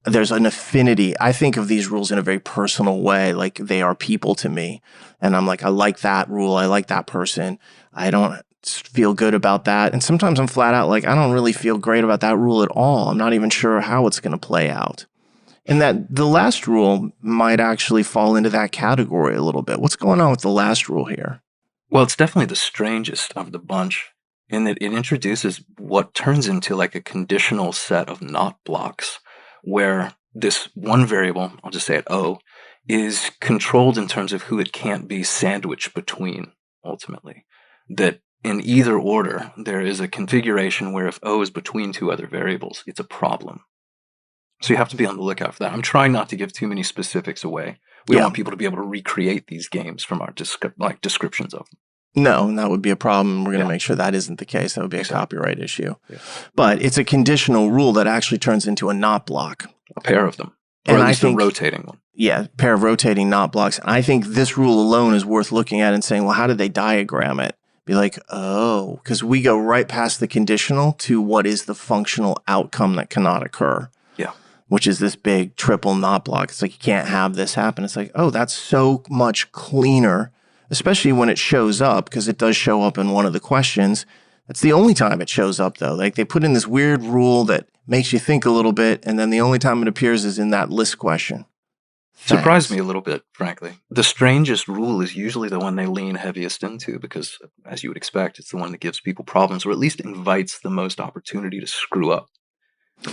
There's an affinity. I think of these rules in a very personal way, like they are people to me. And I'm like, I like that rule. I like that person. I don't feel good about that. And sometimes I'm flat out like, I don't really feel great about that rule at all. I'm not even sure how it's going to play out. And that the last rule might actually fall into that category a little bit. What's going on with the last rule here? Well, it's definitely the strangest of the bunch in that it introduces what turns into like a conditional set of not blocks where this one variable, I'll just say it O, is controlled in terms of who it can't be sandwiched between, ultimately. That in either order, there is a configuration where if O is between 2 other variables, it's a problem. So you have to be on the lookout for that. I'm trying not to give too many specifics away. We want people to be able to recreate these games from our descriptions of them. No, and that would be a problem. We're going to make sure that isn't the case. That would be a copyright issue. Yeah. But it's a conditional rule that actually turns into a not block. A pair of them. Or at least a rotating one. Yeah, a pair of rotating not blocks. And I think this rule alone is worth looking at and saying, well, how did they diagram it? Be like, oh, because we go right past the conditional to what is the functional outcome that cannot occur. Yeah. Which is this big triple not block. It's like, you can't have this happen. It's like, oh, that's so much cleaner, especially when it shows up, because it does show up in one of the questions. That's the only time it shows up, though. Like, they put in this weird rule that makes you think a little bit, and then the only time it appears is in that list question. Surprised Thanks. me a little bit, frankly. The strangest rule is usually the one they lean heaviest into because, as you would expect, it's the one that gives people problems or at least invites the most opportunity to screw up.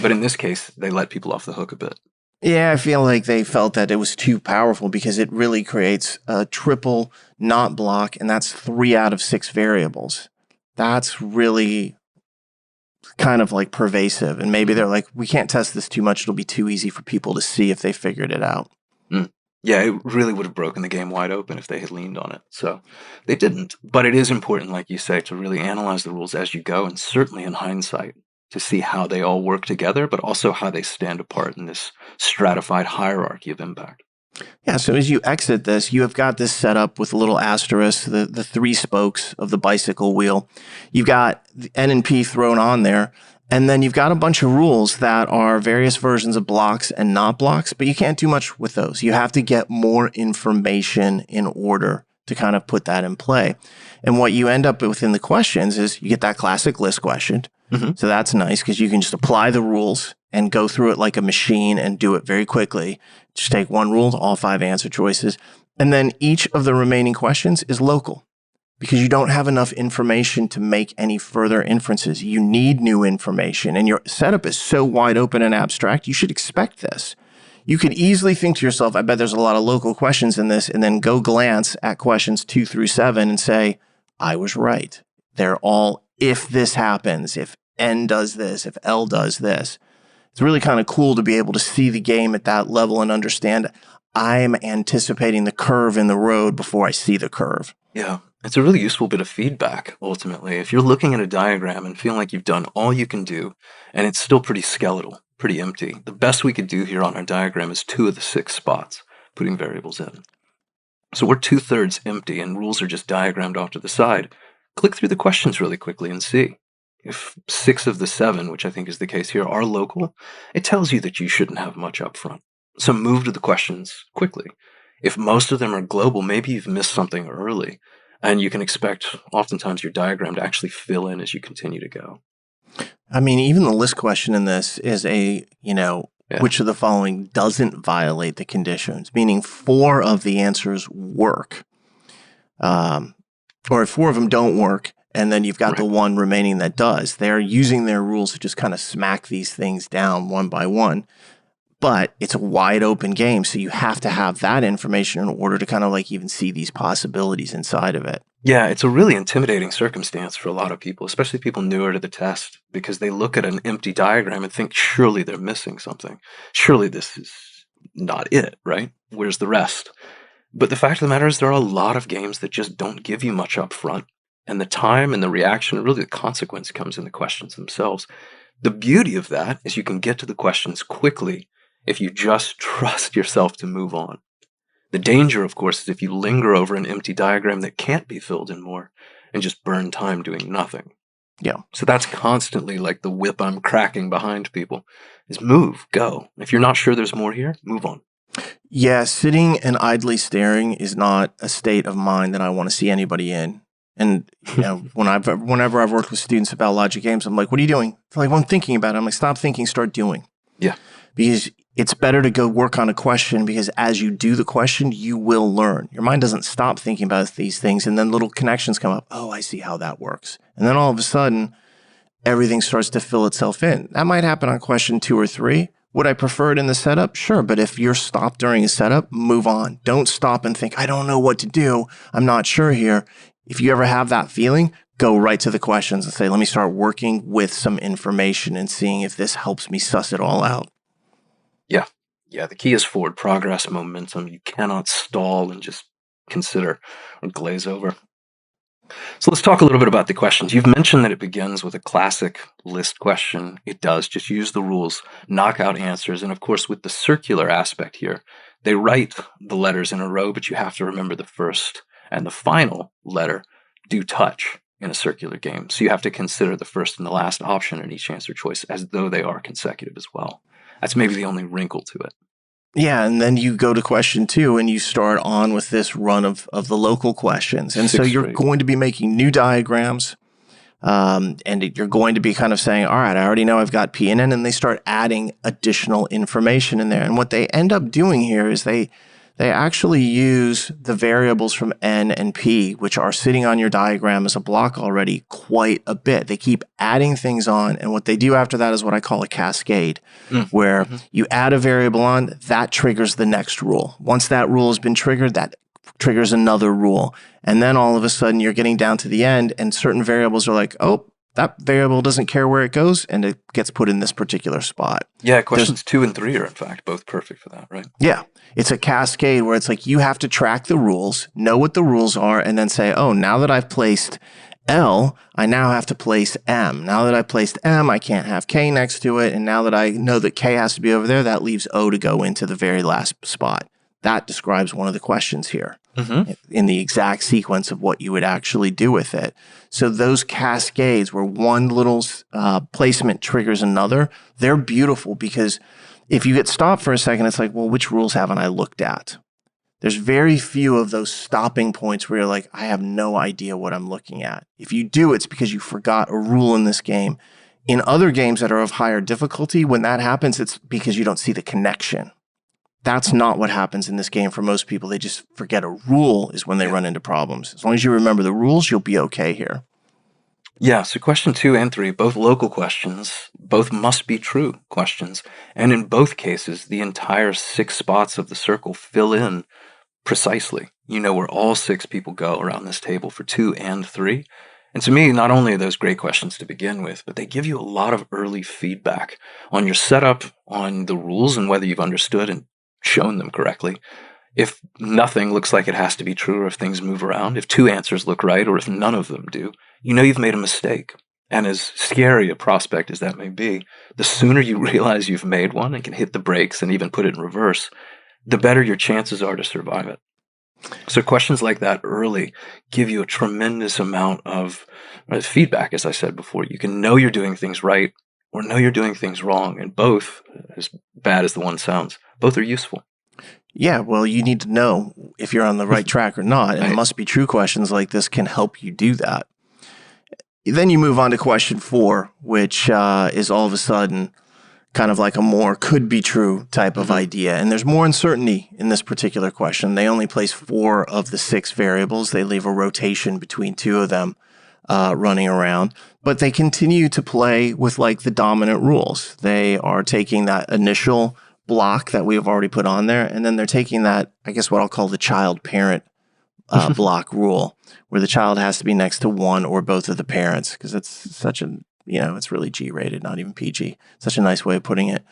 But in this case, they let people off the hook a bit. Yeah, I feel like they felt that it was too powerful because it really creates a triple not block, and that's 3 out of 6 variables. That's really kind of like pervasive. And maybe they're like, we can't test this too much. It'll be too easy for people to see if they figured it out. Yeah, it really would have broken the game wide open if they had leaned on it. So they didn't. But it is important, like you say, to really analyze the rules as you go, and certainly in hindsight, to see how they all work together, but also how they stand apart in this stratified hierarchy of impact. Yeah, so as you exit this, you have got this set up with a little asterisk, the 3 spokes of the bicycle wheel. You've got the N and P thrown on there, and then you've got a bunch of rules that are various versions of blocks and not blocks, but you can't do much with those. You have to get more information in order to kind of put that in play. And what you end up with in the questions is you get that classic list question. So that's nice because you can just apply the rules and go through it like a machine and do it very quickly. Just take one rule to all 5 answer choices. And then each of the remaining questions is local because you don't have enough information to make any further inferences. You need new information, and your setup is so wide open and abstract, you should expect this. You could easily think to yourself, I bet there's a lot of local questions in this, and then go glance at questions 2 through 7 and say, I was right. They're all if this happens, if N does this, if L does this. It's really kind of cool to be able to see the game at that level and understand I'm anticipating the curve in the road before I see the curve. Yeah, it's a really useful bit of feedback, ultimately. If you're looking at a diagram and feeling like you've done all you can do, and it's still pretty skeletal, pretty empty, the best we could do here on our diagram is 2 of the 6 spots, putting variables in. So we're 2/3 empty, and rules are just diagrammed off to the side. Click through the questions really quickly and see. If 6 of the 7, which I think is the case here, are local, it tells you that you shouldn't have much up front. So move to the questions quickly. If most of them are global, maybe you've missed something early, and you can expect oftentimes your diagram to actually fill in as you continue to go. I mean, even the list question in this is which of the following doesn't violate the conditions, meaning 4 of the answers work. Or if 4 of them don't work, and then you've got the one remaining that does. They're using their rules to just kind of smack these things down one by one. But it's a wide open game, so you have to have that information in order to kind of like even see these possibilities inside of it. Yeah, it's a really intimidating circumstance for a lot of people, especially people newer to the test, because they look at an empty diagram and think, surely they're missing something. Surely this is not it, right? Where's the rest? But the fact of the matter is there are a lot of games that just don't give you much up front. And the time and the reaction, really the consequence comes in the questions themselves. The beauty of that is you can get to the questions quickly if you just trust yourself to move on. The danger, of course, is if you linger over an empty diagram that can't be filled in more and just burn time doing nothing. Yeah. So that's constantly like the whip I'm cracking behind people is move, go. If you're not sure there's more here, move on. Yeah, sitting and idly staring is not a state of mind that I want to see anybody in. And whenever I've worked with students about logic games, I'm like, what are you doing? They're like, well, I'm thinking about it. I'm like, stop thinking, start doing. Yeah. Because it's better to go work on a question because as you do the question, you will learn. Your mind doesn't stop thinking about these things, and then little connections come up. Oh, I see how that works. And then all of a sudden, everything starts to fill itself in. That might happen on question 2 or 3. Would I prefer it in the setup? Sure. But if you're stopped during a setup, move on. Don't stop and think, I don't know what to do. I'm not sure here. If you ever have that feeling, go right to the questions and say, let me start working with some information and seeing if this helps me suss it all out. Yeah. Yeah. The key is forward progress, momentum. You cannot stall and just consider or glaze over. So let's talk a little bit about the questions. You've mentioned that it begins with a classic list question. It does. Just use the rules, knock out answers. And of course, with the circular aspect here, they write the letters in a row, but you have to remember the first and the final letter do touch in a circular game. So you have to consider the first and the last option in each answer choice as though they are consecutive as well. That's maybe the only wrinkle to it. Yeah, and then you go to question 2 and you start on with this run of the local questions. And so you're going to be making new diagrams And you're going to be kind of saying, all right, I already know I've got P and N, and they start adding additional information in there. And what they end up doing here is they actually use the variables from N and P, which are sitting on your diagram as a block already, quite a bit. They keep adding things on, and what they do after that is what I call a cascade, where you add a variable on, that triggers the next rule. Once that rule has been triggered, that triggers another rule. And then all of a sudden you're getting down to the end, and certain variables are like, oh, that variable doesn't care where it goes, and it gets put in this particular spot. Yeah, questions 2 and 3 are, in fact, both perfect for that, right? Yeah. It's a cascade where it's like you have to track the rules, know what the rules are, and then say, oh, now that I've placed L, I now have to place M. Now that I've placed M, I can't have K next to it. And now that I know that K has to be over there, that leaves O to go into the very last spot. That describes one of the questions here in the exact sequence of what you would actually do with it. So those cascades where one little placement triggers another, they're beautiful because if you get stopped for a second, it's like, well, which rules haven't I looked at? There's very few of those stopping points where you're like, I have no idea what I'm looking at. If you do, it's because you forgot a rule in this game. In other games that are of higher difficulty, when that happens, it's because you don't see the connection. That's not what happens in this game for most people. They just forget a rule is when they run into problems. As long as you remember the rules, you'll be okay here. Yeah, so question 2 and 3, both local questions, both must be true questions. And in both cases, the entire 6 spots of the circle fill in precisely. You know where all 6 people go around this table for 2 and 3. And to me, not only are those great questions to begin with, but they give you a lot of early feedback on your setup, on the rules, and whether you've understood and shown them correctly. If nothing looks like it has to be true, or if things move around, if 2 answers look right, or if none of them do, you know you've made a mistake. And as scary a prospect as that may be, the sooner you realize you've made one and can hit the brakes and even put it in reverse, the better your chances are to survive it. So questions like that early give you a tremendous amount of feedback, as I said before. You can know you're doing things right or know you're doing things wrong, and both, as bad as the one sounds, both are useful. Yeah, well, you need to know if you're on the right track or not, and must be true questions like this can help you do that. Then you move on to question 4, which is all of a sudden kind of like a more could be true type of idea. And there's more uncertainty in this particular question. They only place 4 of the 6 variables. They leave a rotation between 2 of them running around, but they continue to play with like the dominant rules. They are taking that initial block that we have already put on there, and then they're taking that, I guess what I'll call the child-parent block rule, where the child has to be next to one or both of the parents, because it's such a, it's really G-rated, not even PG. Such a nice way of putting it.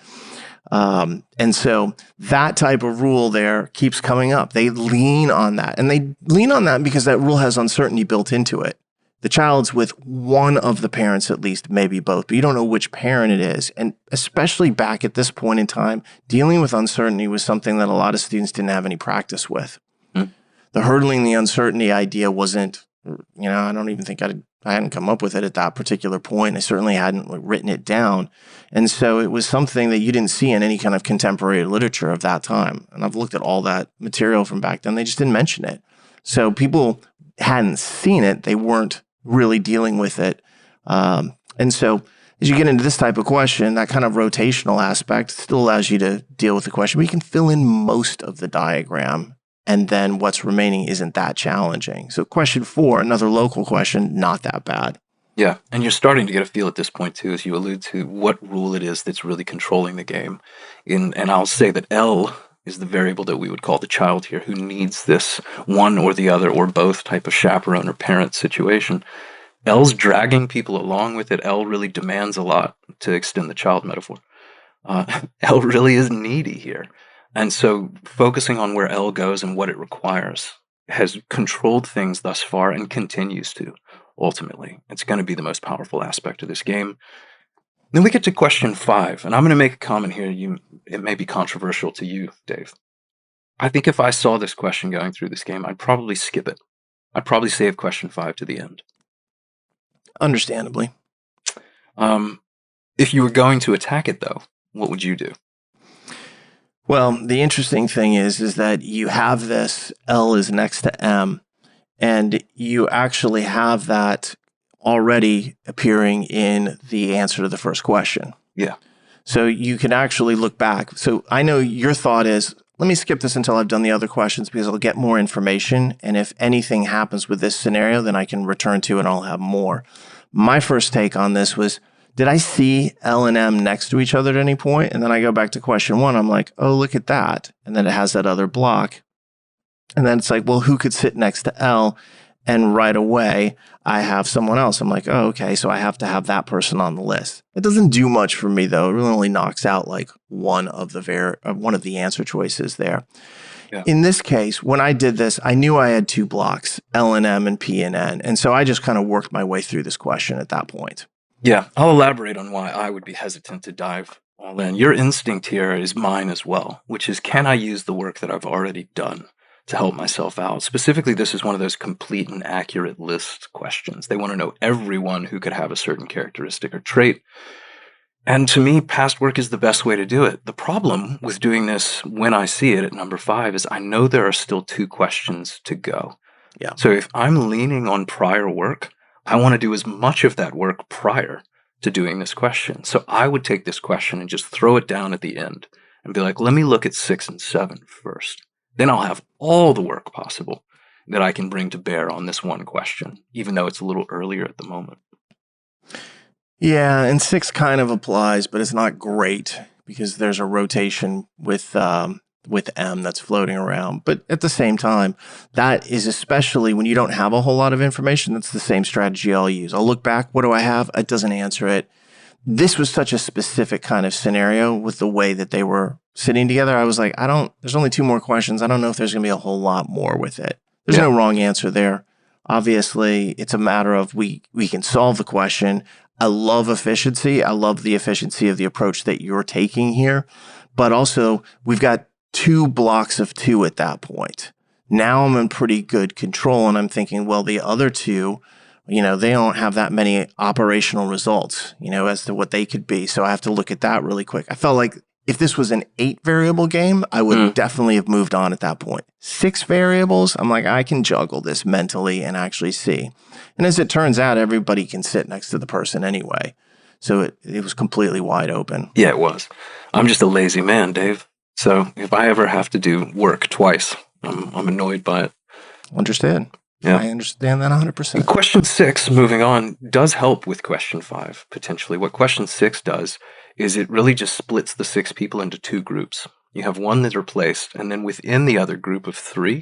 And so that type of rule there keeps coming up. They lean on that, and they lean on that because that rule has uncertainty built into it. The child's with one of the parents at least, maybe both, but you don't know which parent it is. And especially back at this point in time, dealing with uncertainty was something that a lot of students didn't have any practice with. The hurdling the uncertainty idea wasn't, I don't even think I hadn't come up with it at that particular point. I certainly hadn't written it down. And so it was something that you didn't see in any kind of contemporary literature of that time. And I've looked at all that material from back then. They just didn't mention it. So people hadn't seen it. They weren't really dealing with it. And so as you get into this type of question, that kind of rotational aspect still allows you to deal with the question, but you can fill in most of the diagram, and then what's remaining isn't that challenging. So question 4, another local question, not that bad. Yeah, and you're starting to get a feel at this point too, as you allude to what rule it is that's really controlling the game. And I'll say that L is the variable that we would call the child here, who needs this one or the other or both type of chaperone or parent situation. L's dragging people along with it. L really demands a lot, to extend the child metaphor. L really is needy here. And so focusing on where L goes and what it requires has controlled things thus far and continues to, ultimately. It's going to be the most powerful aspect of this game. Then we get to question 5, and I'm going to make a comment here. It may be controversial to you, Dave. I think if I saw this question going through this game, I'd probably skip it. I'd probably save question 5 to the end. Understandably. If you were going to attack it, though, what would you do? Well, the interesting thing is that you have this L is next to M, and you actually have that already appearing in the answer to the first question. Yeah. So you can actually look back. So I know your thought is, let me skip this until I've done the other questions because I'll get more information. And if anything happens with this scenario, then I can return to it and I'll have more. My first take on this was, did I see L and M next to each other at any point? And then I go back to question 1. I'm like, oh, look at that. And then it has that other block. And then it's like, well, who could sit next to L? And right away, I have someone else. I'm like, oh, okay, so I have to have that person on the list. It doesn't do much for me, though. It really only knocks out like one of the answer choices there. Yeah. In this case, when I did this, I knew I had 2 blocks, L and M and P and N. And so I just kind of worked my way through this question at that point. Yeah, I'll elaborate on why I would be hesitant to dive all in. Your instinct here is mine as well, which is, can I use the work that I've already done to help myself out? Specifically, this is one of those complete and accurate list questions. They want to know everyone who could have a certain characteristic or trait. And to me, past work is the best way to do it. The problem with doing this when I see it at number 5 is I know there are still 2 questions to go. Yeah. So if I'm leaning on prior work, I want to do as much of that work prior to doing this question. So I would take this question and just throw it down at the end and be like, let me look at 6 and 7 first. Then I'll have all the work possible that I can bring to bear on this one question, even though it's a little earlier at the moment. Yeah, and 6 kind of applies, but it's not great because there's a rotation with M that's floating around. But at the same time, that is especially when you don't have a whole lot of information, that's the same strategy I'll use. I'll look back, what do I have? It doesn't answer it. This was such a specific kind of scenario with the way that they were sitting together. I was like, there's only 2 more questions. I don't know if there's going to be a whole lot more with it. There's no wrong answer there. Obviously, it's a matter of we can solve the question. I love efficiency. I love the efficiency of the approach that you're taking here. But also, we've got 2 blocks of 2 at that point. Now I'm in pretty good control, and I'm thinking, well, the other 2, they don't have that many operational results, as to what they could be. So I have to look at that really quick. I felt like if this was an 8 variable game, I would definitely have moved on at that point. 6 variables, I'm like, I can juggle this mentally and actually see. And as it turns out, everybody can sit next to the person anyway. So it was completely wide open. Yeah, it was. I'm just a lazy man, Dave. So if I ever have to do work twice, I'm annoyed by it. Understand. Yeah. I understand that 100%. Question 6, moving on, does help with question 5, potentially. What question 6 does is it really just splits the 6 people into 2 groups. You have one that's replaced, and then within the other group of 3,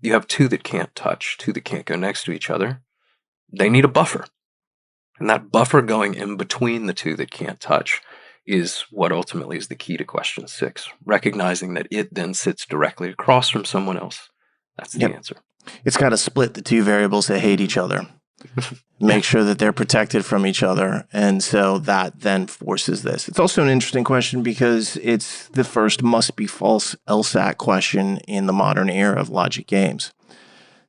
you have 2 that can't touch, 2 that can't go next to each other. They need a buffer. And that buffer going in between the 2 that can't touch is what ultimately is the key to question 6, recognizing that it then sits directly across from someone else. That's the answer. It's got to split the 2 variables that hate each other. Make sure that they're protected from each other. And so that then forces this. It's also an interesting question because it's the first must-be-false LSAT question in the modern era of logic games.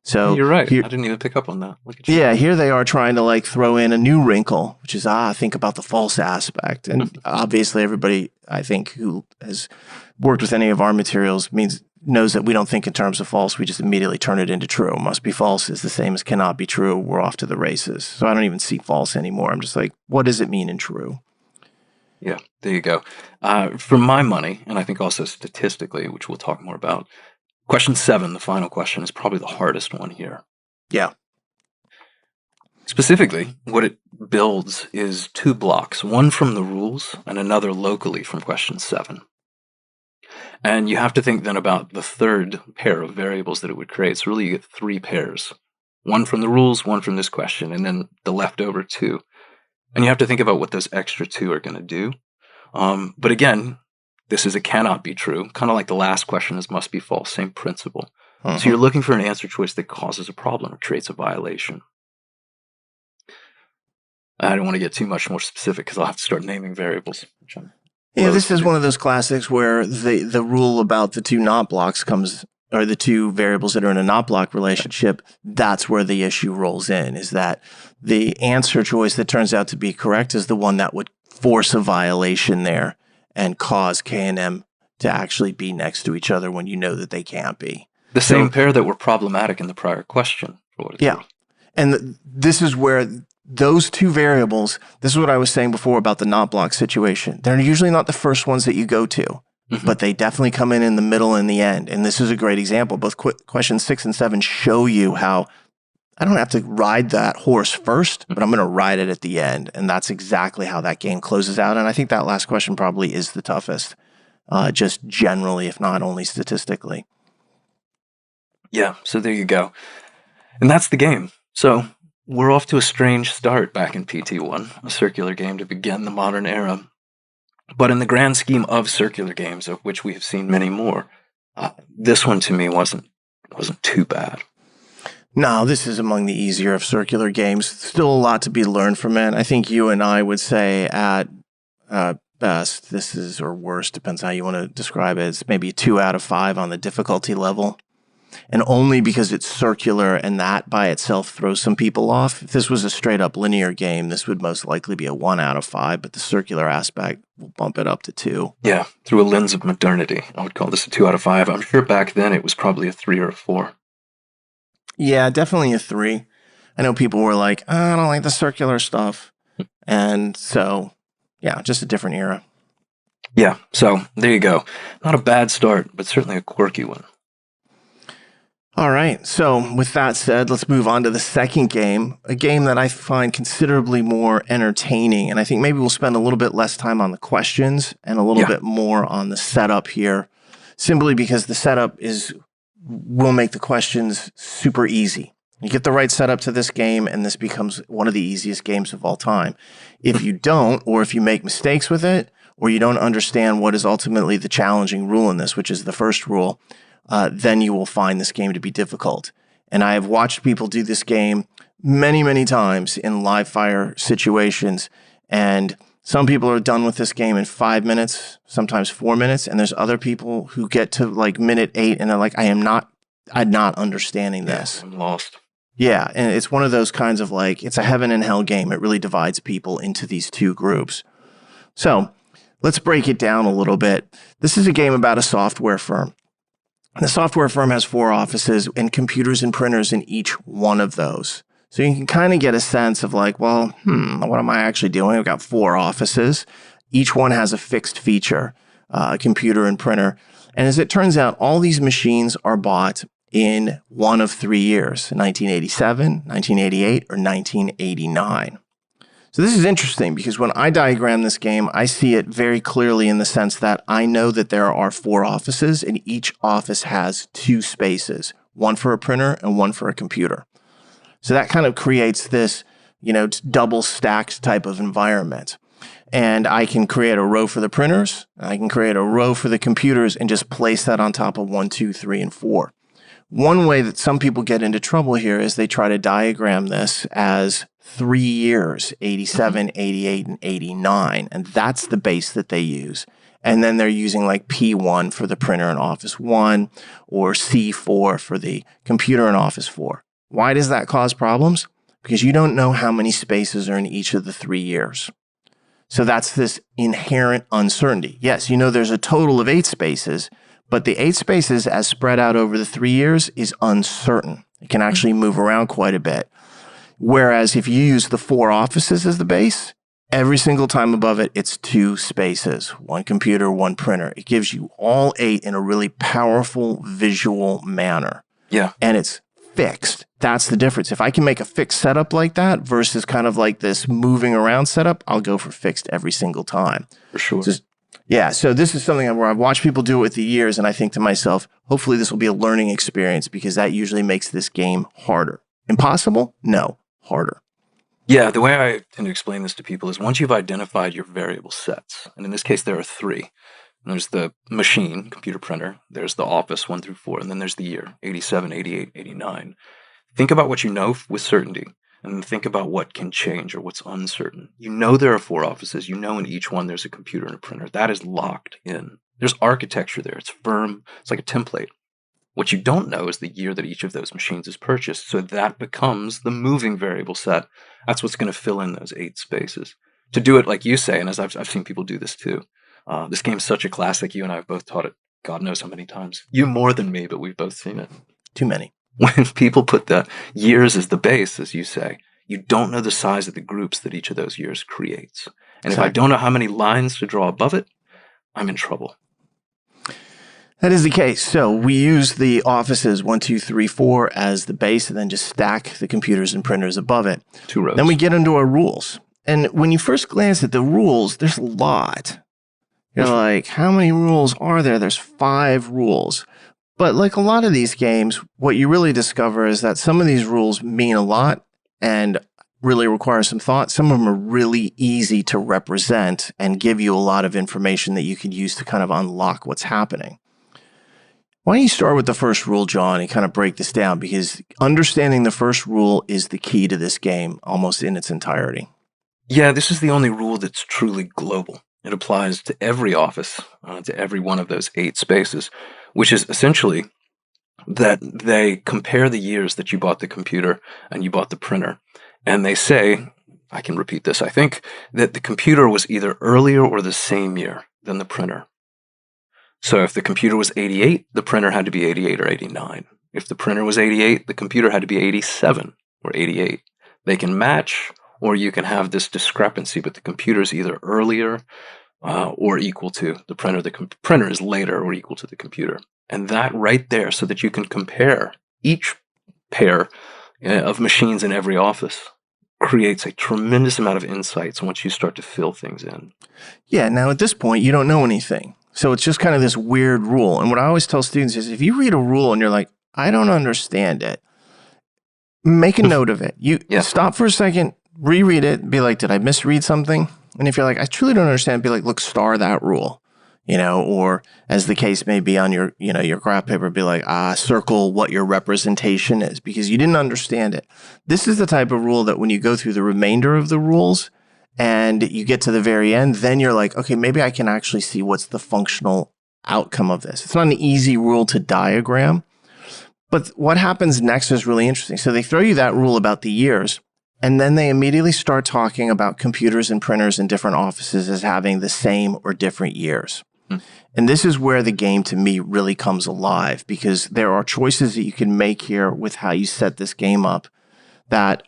So you're right. I didn't even pick up on that. Look at you. Yeah, here they are trying to throw in a new wrinkle, which is, think about the false aspect. And obviously everybody, I think, who has worked with any of our materials knows that we don't think in terms of false. We just immediately turn it into true. Must be false is the same as cannot be true. We're off to the races. So I don't even see false anymore. I'm just like, what does it mean in true? Yeah, there you go. For my money, and I think also statistically, which we'll talk more about, question 7, the final question, is probably the hardest one here. Yeah. Specifically, what it builds is 2 blocks, one from the rules and another locally from question 7. And you have to think then about the third pair of variables that it would create. So really you get 3 pairs. One from the rules, one from this question, and then the leftover 2. And you have to think about what those extra 2 are going to do. But again, this is a cannot be true, kind of like the last question is must be false, same principle. So you're looking for an answer choice that causes a problem or creates a violation. I don't want to get too much more specific because I'll have to start naming variables. Yeah, this is one of those classics where the rule about the 2 not blocks comes, or the 2 variables that are in a not block relationship, that's where the issue rolls in, is that the answer choice that turns out to be correct is the one that would force a violation there and cause K and M to actually be next to each other when you know that they can't be. The same pair that were problematic in the prior question. Yeah. And this is where those two variables, this is what I was saying before about the not block situation. They're usually not the first ones that you go to, but they definitely come in the middle and the end. And this is a great example. Both questions 6 and 7 show you how I don't have to ride that horse first, but I'm going to ride it at the end. And that's exactly how that game closes out. And I think that last question probably is the toughest, just generally, if not only statistically. Yeah, so there you go. And that's the game. So we're off to a strange start back in PT1, a circular game to begin the modern era. But in the grand scheme of circular games, of which we have seen many more, this one to me wasn't too bad. No, this is among the easier of circular games. Still a lot to be learned from it. I think you and I would say at best, this is, or worst, depends how you want to describe it, it's maybe 2 out of 5 on the difficulty level. And only because it's circular and that by itself throws some people off. If this was a straight up linear game, this would most likely be a 1 out of 5, but the circular aspect will bump it up to 2. Yeah, through a lens of modernity, I would call this a 2 out of 5. I'm sure back then it was probably a 3 or a 4. Yeah, definitely a 3. I know people were like, I don't like the circular stuff. And so, yeah, just a different era. Yeah, so there you go. Not a bad start, but certainly a quirky one. All right, so with that said, let's move on to the second game, a game that I find considerably more entertaining. And I think maybe we'll spend a little bit less time on the questions and a little bit more on the setup here, simply because the setup will make the questions super easy. You get the right setup to this game, and this becomes one of the easiest games of all time. If you don't, or if you make mistakes with it, or you don't understand what is ultimately the challenging rule in this, which is the first rule, then you will find this game to be difficult. And I have watched people do this game many, many times in live fire situations, and some people are done with this game in 5 minutes, sometimes 4 minutes, and there's other people who get to like minute 8 and they're like, I'm not understanding this. Yeah, I'm lost. Yeah, and it's one of those kinds of like, it's a heaven and hell game. It really divides people into these two groups. So let's break it down a little bit. This is a game about a software firm. The software firm has 4 offices and computers and printers in each one of those. So you can kind of get a sense of like, well, what am I actually doing? I've got 4 offices. Each one has a fixed feature, a computer and printer. And as it turns out, all these machines are bought in one of 3 years, 1987, 1988, or 1989. So this is interesting because when I diagram this game, I see it very clearly in the sense that I know that there are 4 offices and each office has 2 spaces, one for a printer and one for a computer. So that kind of creates this, double stacked type of environment. And I can create a row for the printers, I can create a row for the computers and just place that on top of 1, 2, 3, and 4. One way that some people get into trouble here is they try to diagram this as 3 years, 87, 88, and 89. And that's the base that they use. And then they're using like P1 for the printer in Office 1 or C4 for the computer in Office 4. Why does that cause problems? Because you don't know how many spaces are in each of the 3 years. So that's this inherent uncertainty. Yes, there's a total of 8 spaces, but the 8 spaces as spread out over the 3 years is uncertain. It can actually move around quite a bit. Whereas if you use the 4 offices as the base, every single time above it, it's 2 spaces, 1 computer, 1 printer. It gives you all 8 in a really powerful visual manner. Yeah. And it's fixed. That's the difference. If I can make a fixed setup like that versus kind of like this moving around setup, I'll go for fixed every single time. For sure. So this is something where I've watched people do it with the years, and I think to myself, hopefully this will be a learning experience because that usually makes this game harder. Impossible? No, harder. Yeah, the way I tend to explain this to people is once you've identified your variable sets, and in this case there are 3. There's the machine, computer printer, there's the office 1 through 4, and then there's the year, 87, 88, 89. Think about what you know with certainty, and think about what can change or what's uncertain. There are 4 offices. In each one there's a computer and a printer. That is locked in. There's architecture there. It's firm. It's like a template. What you don't know is the year that each of those machines is purchased, so that becomes the moving variable set. That's what's going to fill in those 8 spaces. To do it like you say, and as I've seen people do this too, this game's such a classic. You and I have both taught it God knows how many times. You more than me, but we've both seen it. Too many. When people put the years as the base, as you say, you don't know the size of the groups that each of those years creates. And if I Exactly. don't know how many lines to draw above it, I'm in trouble. That is the case. So we use the offices 1, 2, 3, 4 as the base and then just stack the computers and printers above it. 2 rows. Then we get into our rules. And when you first glance at the rules, there's a lot. You're like, how many rules are there? There's 5 rules. But like a lot of these games, what you really discover is that some of these rules mean a lot and really require some thought. Some of them are really easy to represent and give you a lot of information that you can use to kind of unlock what's happening. Why don't you start with the first rule, John, and kind of break this down? Because understanding the first rule is the key to this game almost in its entirety. Yeah, this is the only rule that's truly global. It applies to every office, to every one of those 8 spaces, which is essentially that they compare the years that you bought the computer and you bought the printer. And they say, I can repeat this, I think, that the computer was either earlier or the same year than the printer. So if the computer was 88, the printer had to be 88 or 89. If the printer was 88, the computer had to be 87 or 88. They can match, or you can have this discrepancy, but the computer is either earlier or equal to the printer. The printer is later or equal to the computer. And that right there, so that you can compare each pair of machines in every office, creates a tremendous amount of insights once you start to fill things in. Yeah, now at this point, you don't know anything. So it's just kind of this weird rule. And what I always tell students is if you read a rule and you're like, I don't understand it, make a note of it. You stop for a second, reread it, be like, did I misread something? And if you're like, I truly don't understand, be like, look, star that rule, or as the case may be on your, your graph paper, be like, circle what your representation is because you didn't understand it. This is the type of rule that when you go through the remainder of the rules and you get to the very end, then you're like, okay, maybe I can actually see what's the functional outcome of this. It's not an easy rule to diagram, but what happens next is really interesting. So they throw you that rule about the years. And then they immediately start talking about computers and printers in different offices as having the same or different years. And this is where the game, to me, really comes alive because there are choices that you can make here with how you set this game up that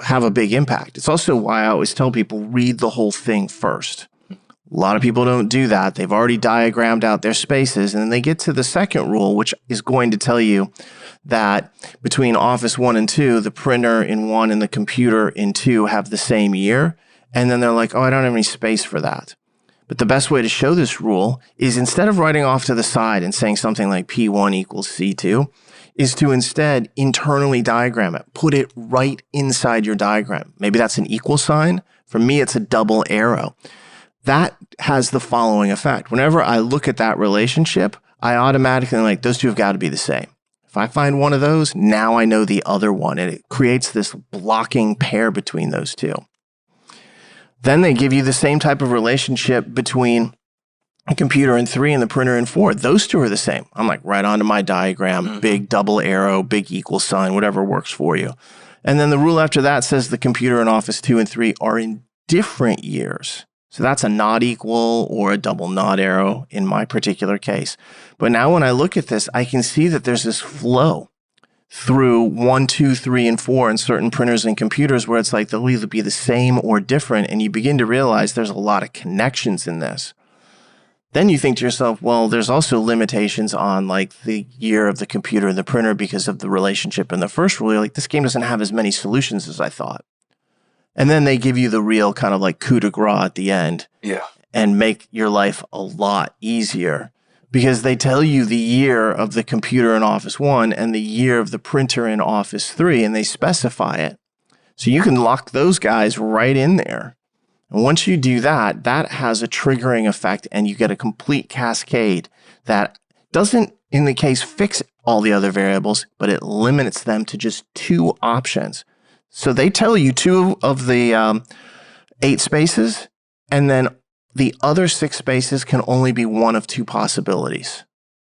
have a big impact. It's also why I always tell people, read the whole thing first. A lot of people don't do that. They've already diagrammed out their spaces, and then they get to the second rule, which is going to tell you that between Office 1 and 2, the printer in 1 and the computer in 2 have the same year. And then they're like, oh, I don't have any space for that. But the best way to show this rule is instead of writing off to the side and saying something like P1 equals C2, is to instead internally diagram it. Put it right inside your diagram. Maybe that's an equal sign. For me, it's a double arrow. That has the following effect. Whenever I look at that relationship, I automatically like, those two have got to be the same. If I find one of those, now I know the other one, and it creates this blocking pair between those two. Then they give you the same type of relationship between a computer in 3 and the printer in 4. Those two are the same. I'm like, right onto my diagram, big double arrow, big equal sign, whatever works for you. And then the rule after that says the computer in Office 2 and 3 are in different years. So that's a not equal or a double not arrow in my particular case. But now when I look at this, I can see that there's this flow through 1, 2, 3, and 4 in certain printers and computers where it's like they'll either be the same or different. And you begin to realize there's a lot of connections in this. Then you think to yourself, well, there's also limitations on like the year of the computer and the printer because of the relationship in the first rule. You're like, this game doesn't have as many solutions as I thought. And then they give you the real kind of like coup de grace at the end and make your life a lot easier because they tell you the year of the computer in Office 1 and the year of the printer in Office 3, and they specify it. So you can lock those guys right in there. And once you do that, that has a triggering effect and you get a complete cascade that doesn't, in the case, fix all the other variables, but it limits them to just 2 options. So they tell you 2 of the 8 spaces, and then the other 6 spaces can only be one of 2 possibilities.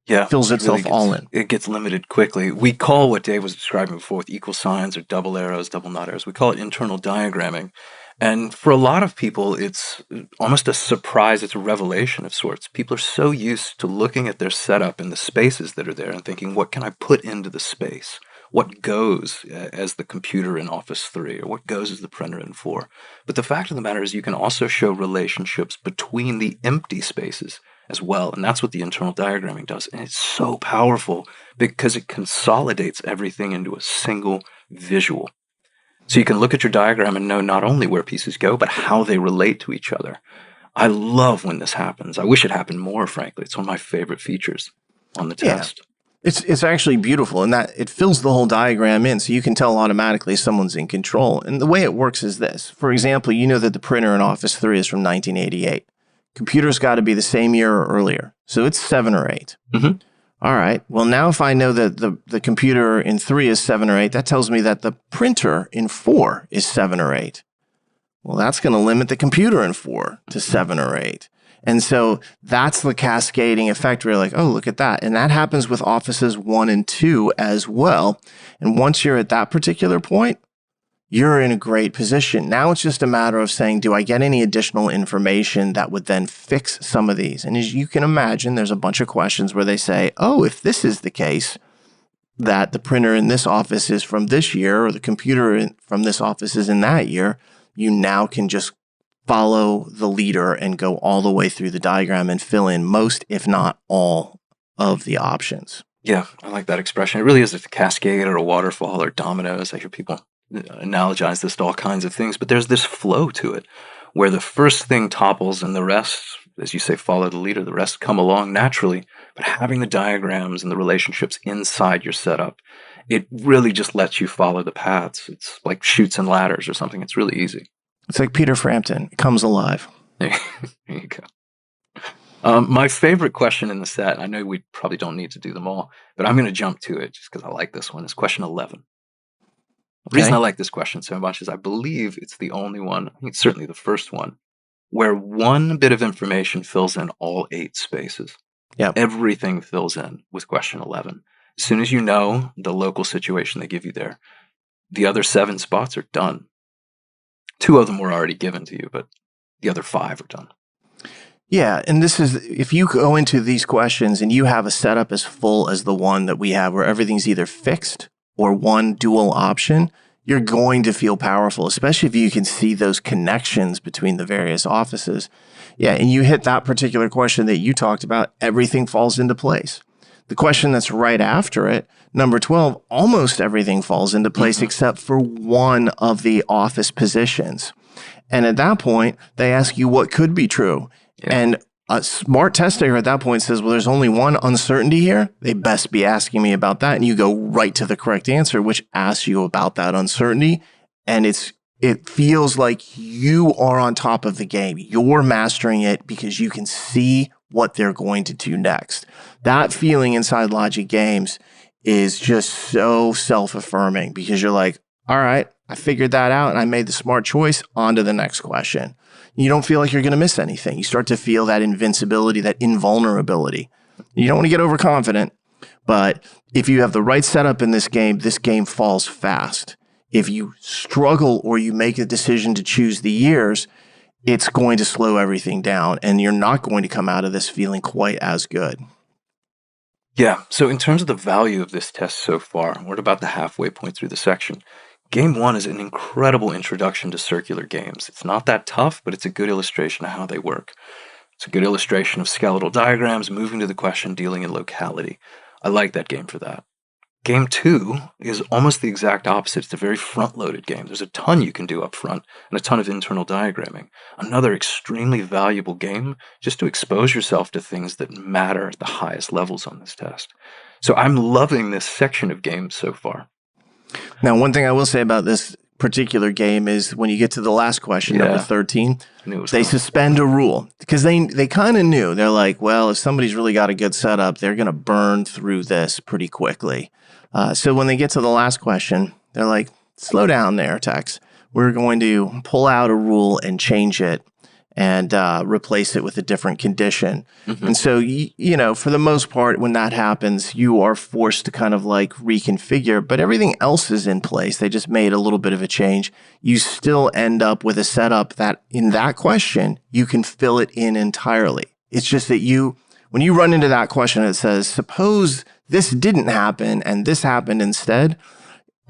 Yeah. Fills itself all in. It gets limited quickly. We call what Dave was describing before with equal signs or double arrows, double not arrows, we call it internal diagramming. And for a lot of people, it's almost a surprise. It's a revelation of sorts. People are so used to looking at their setup and the spaces that are there and thinking, what can I put into the space? what goes as the computer in Office 3 or what goes as the printer in 4. But the fact of the matter is you can also show relationships between the empty spaces as well. And that's what the internal diagramming does. And it's so powerful because it consolidates everything into a single visual. So you can look at your diagram and know not only where pieces go, but how they relate to each other. I love when this happens. I wish it happened more, frankly. It's one of my favorite features on the test. It's actually beautiful in that it fills the whole diagram in, so you can tell automatically someone's in control. And the way it works is this. For example, you know that the printer in Office 3 is from 1988. Computer's got to be the same year or earlier. So it's 7 or 8. Mm-hmm. All right. Well, now if I know that the computer in 3 is 7 or 8, that tells me that the printer in 4 is 7 or 8. Well, that's going to limit the computer in 4 to 7 or 8. And so that's the cascading effect where you're like, oh, look at that. And that happens with Offices 1 and 2 as well. And once you're at that particular point, you're in a great position. Now it's just a matter of saying, do I get any additional information that would then fix some of these? And as you can imagine, there's a bunch of questions where they say, oh, if this is the case, that the printer in this office is from this year or the computer from this office is in that year, you now can just follow the leader and go all the way through the diagram and fill in most, if not all, of the options. Yeah, I like that expression. It really is a cascade or a waterfall or dominoes. I hear people analogize this to all kinds of things, but there's this flow to it where the first thing topples and the rest, as you say, follow the leader, the rest come along naturally. But having the diagrams and the relationships inside your setup, it really just lets you follow the paths. It's like chutes and ladders or something. It's really easy. It's like Peter Frampton. It comes alive. There you go. My favorite question in the set, I know we probably don't need to do them all, but I'm going to jump to it just because I like this one, is question 11. The reason I like this question so much is I believe it's the only one, I think it's certainly the first one, where one bit of information fills in all 8 spaces. Yep. Everything fills in with question 11. As soon as you know the local situation they give you there, the other 7 spots are done. 2 of them were already given to you, but the other 5 are done. Yeah, and this is, if you go into these questions and you have a setup as full as the one that we have where everything's either fixed or one dual option, you're going to feel powerful, especially if you can see those connections between the various offices. Yeah, and you hit that particular question that you talked about, everything falls into place. The question that's right after it, number 12, almost everything falls into place except for one of the office positions. And at that point, they ask you what could be true. Yeah. And a smart test taker at that point says, well, there's only one uncertainty here. They best be asking me about that. And you go right to the correct answer, which asks you about that uncertainty. And it feels like you are on top of the game. You're mastering it because you can see what they're going to do next. That feeling inside Logic Games is just so self-affirming because you're like, all right, I figured that out and I made the smart choice. On to the next question. You don't feel like you're going to miss anything. You start to feel that invincibility, that invulnerability. You don't want to get overconfident, but if you have the right setup in this game falls fast. If you struggle or you make a decision to choose the years, it's going to slow everything down and you're not going to come out of this feeling quite as good. Yeah, so in terms of the value of this test so far, we're at about the halfway point through the section. Game 1 is an incredible introduction to circular games. It's not that tough, but it's a good illustration of how they work. It's a good illustration of skeletal diagrams, moving to the question, dealing in locality. I like that game for that. Game 2 is almost the exact opposite. It's a very front-loaded game. There's a ton you can do up front and a ton of internal diagramming. Another extremely valuable game just to expose yourself to things that matter at the highest levels on this test. So I'm loving this section of games so far. Now, one thing I will say about this particular game is when you get to the last question, number 13, they suspend a rule because they kind of knew. They're like, well, if somebody's really got a good setup, they're going to burn through this pretty quickly. So when they get to the last question, they're like, slow down there, Tex. We're going to pull out a rule and change it and replace it with a different condition. Mm-hmm. And so, you know, for the most part, when that happens, you are forced to kind of like reconfigure, but everything else is in place. They just made a little bit of a change. You still end up with a setup that in that question, you can fill it in entirely. It's just that when you run into that question, it says, suppose this didn't happen and this happened instead,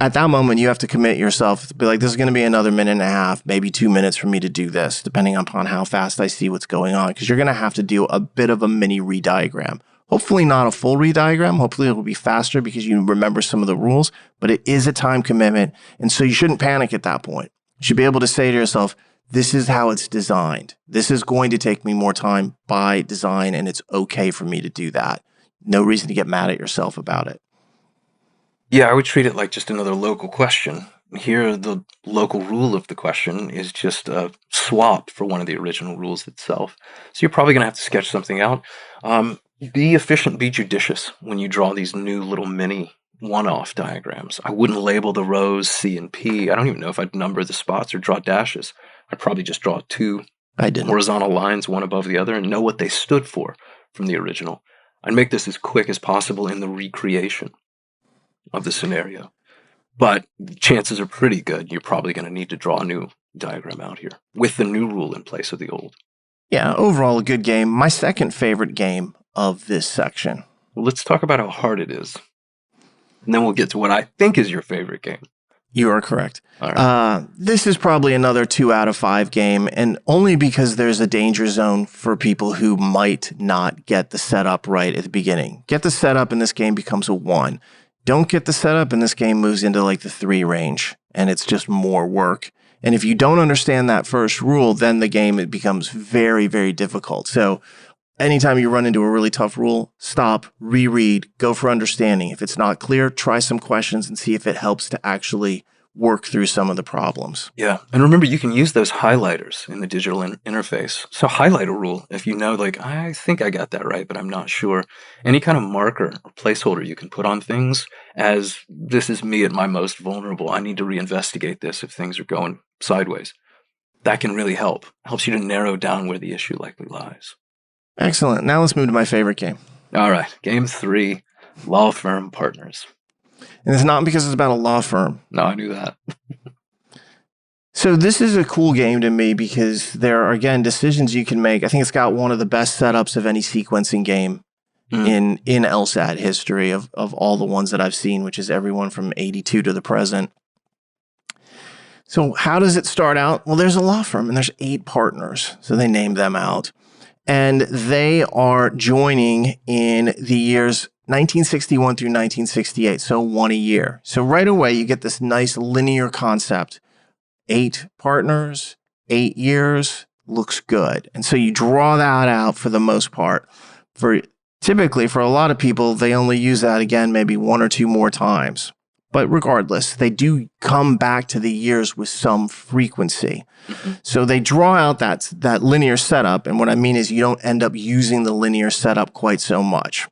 at that moment, you have to commit yourself to be like, this is going to be another minute and a half, maybe 2 minutes for me to do this, depending upon how fast I see what's going on, because you're going to have to do a bit of a mini rediagram. Hopefully not a full rediagram. Hopefully it will be faster because you remember some of the rules, but it is a time commitment. And so you shouldn't panic at that point. You should be able to say to yourself, this is how it's designed. This is going to take me more time by design, and it's okay for me to do that. No reason to get mad at yourself about it. Yeah, I would treat it like just another local question. Here, the local rule of the question is just a swap for one of the original rules itself. So you're probably going to have to sketch something out. Be efficient, be judicious when you draw these new little mini one-off diagrams. I wouldn't label the rows C and P. I don't even know if I'd number the spots or draw dashes. I'd probably just draw two horizontal lines, one above the other, and know what they stood for from the original. I'd make this as quick as possible in the recreation of the scenario. But chances are pretty good you're probably going to need to draw a new diagram out here with the new rule in place of the old. Yeah, overall a good game. My second favorite game of this section. Well, let's talk about how hard it is. And then we'll get to what I think is your favorite game. You are correct. All right. This is probably another 2 out of 5 game, and only because there's a danger zone for people who might not get the setup right at the beginning. Get the setup and this game becomes a 1. Don't get the setup and this game moves into like the 3 range, and it's just more work. And if you don't understand that first rule, then the game, it becomes very, very difficult. So anytime you run into a really tough rule, stop, reread, go for understanding. If it's not clear, try some questions and see if it helps to actually work through some of the problems. Yeah. And remember, you can use those highlighters in the digital interface. So highlight a rule if you know, like, I think I got that right, but I'm not sure. Any kind of marker or placeholder you can put on things as this is me at my most vulnerable. I need to reinvestigate this if things are going sideways. That can really help. Helps you to narrow down where the issue likely lies. Excellent. Now let's move to my favorite game. All right. Game 3, Law Firm Partners. And it's not because it's about a law firm. No, I knew that. So this is a cool game to me because there are, again, decisions you can make. I think it's got one of the best setups of any sequencing game in LSAT history of all the ones that I've seen, which is everyone from 82 to the present. So how does it start out? Well, there's a law firm and there's 8 partners. So they named them out. And they are joining in the years 1961 through 1968, so 1 a year. So right away, you get this nice linear concept. 8 partners, 8 years, looks good. And so you draw that out for the most part. Typically, for a lot of people, they only use that again maybe 1 or 2 more times. But regardless, they do come back to the years with some frequency. So they draw out that linear setup. And what I mean is you don't end up using the linear setup quite so much.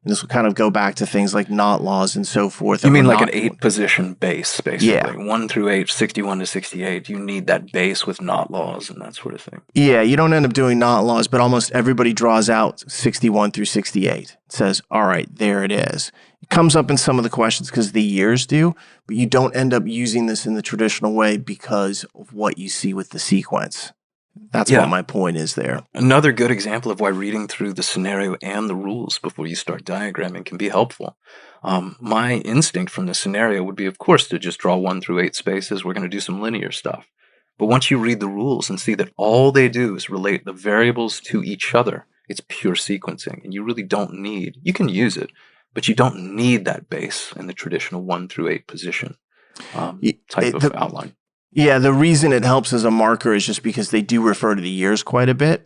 And this will kind of go back to things like not laws and so forth. You mean like an 8-position base, basically? Yeah. 1 through 8, 61 to 68. You need that base with not laws and that sort of thing. Yeah, you don't end up doing not laws, but almost everybody draws out 61 through 68. It says, all right, there it is. It comes up in some of the questions because the years do, but you don't end up using this in the traditional way because of what you see with the sequence. That's what my point is there. Another good example of why reading through the scenario and the rules before you start diagramming can be helpful. My instinct from the scenario would be, of course, to just draw 1 through 8 spaces. We're going to do some linear stuff. But once you read the rules and see that all they do is relate the variables to each other, it's pure sequencing. And you really don't need, you can use it, but you don't need that base in the traditional 1 through 8 position type of outline. Yeah, the reason it helps as a marker is just because they do refer to the years quite a bit.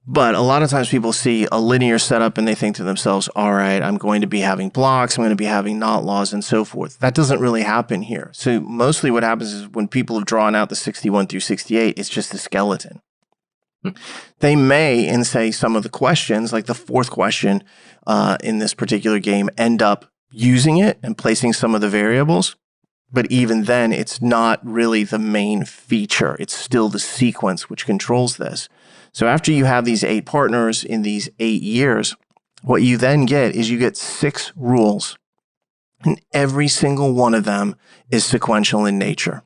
But a lot of times people see a linear setup and they think to themselves, all right, I'm going to be having blocks, I'm going to be having not laws and so forth. That doesn't really happen here. So mostly what happens is when people have drawn out the 61 through 68, it's just a skeleton. They may, in say some of the questions, like the 4th question in this particular game, end up using it and placing some of the variables. But even then, it's not really the main feature. It's still the sequence which controls this. So after you have these 8 partners in these 8 years, what you then get is you get 6 rules. And every single one of them is sequential in nature.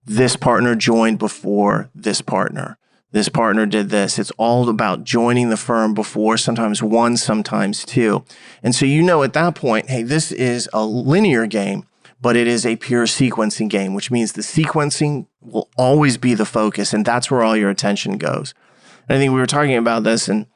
This partner joined before this partner. This partner did this. It's all about joining the firm before, sometimes one, sometimes two. And so at that point, hey, this is a linear game, but it is a pure sequencing game, which means the sequencing will always be the focus, and that's where all your attention goes. And I think we were talking about this, and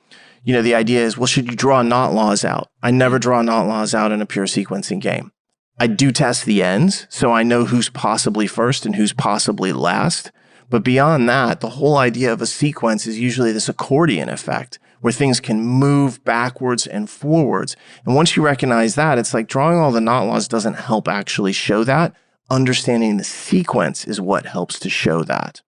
the idea is, well, should you draw not laws out? I never draw not laws out in a pure sequencing game. I do test the ends, so I know who's possibly first and who's possibly last. But beyond that, the whole idea of a sequence is usually this accordion effect where things can move backwards and forwards. And once you recognize that, it's like drawing all the not laws doesn't help actually show that. Understanding the sequence is what helps to show that.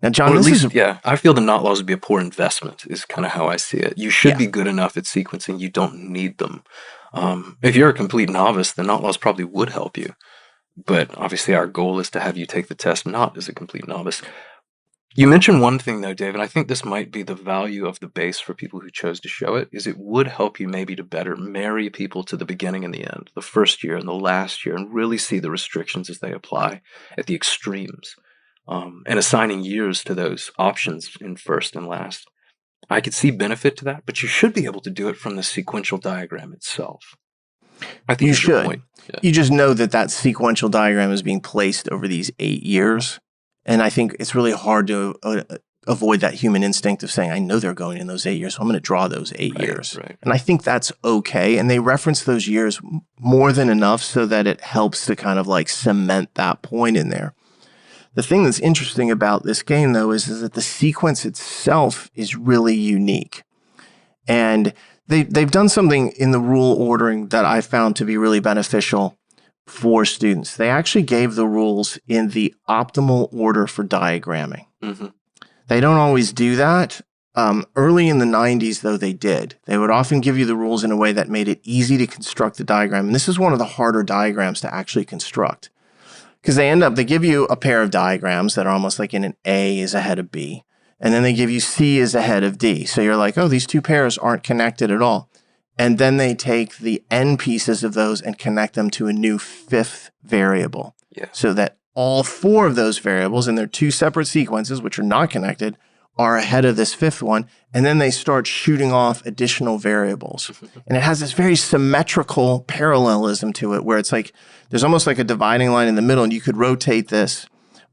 Now, John, I feel the not laws would be a poor investment is kind of how I see it. You should be good enough at sequencing. You don't need them. If you're a complete novice, the not laws probably would help you. But obviously our goal is to have you take the test not as a complete novice. You mentioned one thing though, Dave, and I think this might be the value of the base for people who chose to show it, is it would help you maybe to better marry people to the beginning and the end, the first year and the last year, and really see the restrictions as they apply at the extremes, and assigning years to those options in first and last. I could see benefit to that, but you should be able to do it from the sequential diagram itself. I think you should. Point. Yeah. You just know that sequential diagram is being placed over these 8 years. And I think it's really hard to avoid that human instinct of saying, I know they're going in those 8 years, so I'm going to draw those 8 years. Right. And I think that's okay. And they reference those years more than enough so that it helps to kind of like cement that point in there. The thing that's interesting about this game, though, is that the sequence itself is really unique. And they've done something in the rule ordering that I found to be really beneficial for students. They actually gave the rules in the optimal order for diagramming. Mm-hmm. They don't always do that. Early in the 90s, though, they did. They would often give you the rules in a way that made it easy to construct the diagram. And this is one of the harder diagrams to actually construct. Because they give you a pair of diagrams that are almost like in an A is ahead of B. And then they give you C is ahead of D. So you're like, oh, these two pairs aren't connected at all. And then they take the end pieces of those and connect them to a new fifth variable. Yeah. So that all four of those variables in their two separate sequences, which are not connected, are ahead of this fifth one. And then they start shooting off additional variables. And it has this very symmetrical parallelism to it where it's like there's almost like a dividing line in the middle, and you could rotate this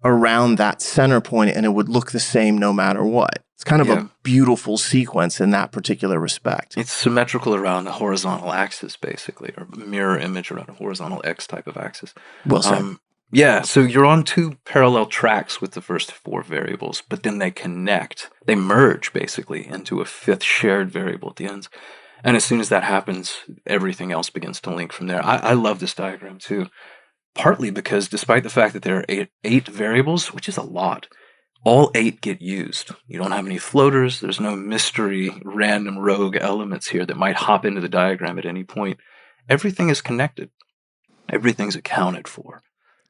around that center point and it would look the same no matter what. It's kind of a beautiful sequence in that particular respect. It's symmetrical around the horizontal axis, basically, or mirror image around a horizontal X type of axis. Well said. So you're on two parallel tracks with the first four variables, but then they connect. They merge, basically, into a fifth shared variable at the ends. And as soon as that happens, everything else begins to link from there. I love this diagram, too. Partly because despite the fact that there are eight variables, which is a lot, all 8 get used. You don't have any floaters. There's no mystery, random rogue elements here that might hop into the diagram at any point. Everything is connected. Everything's accounted for.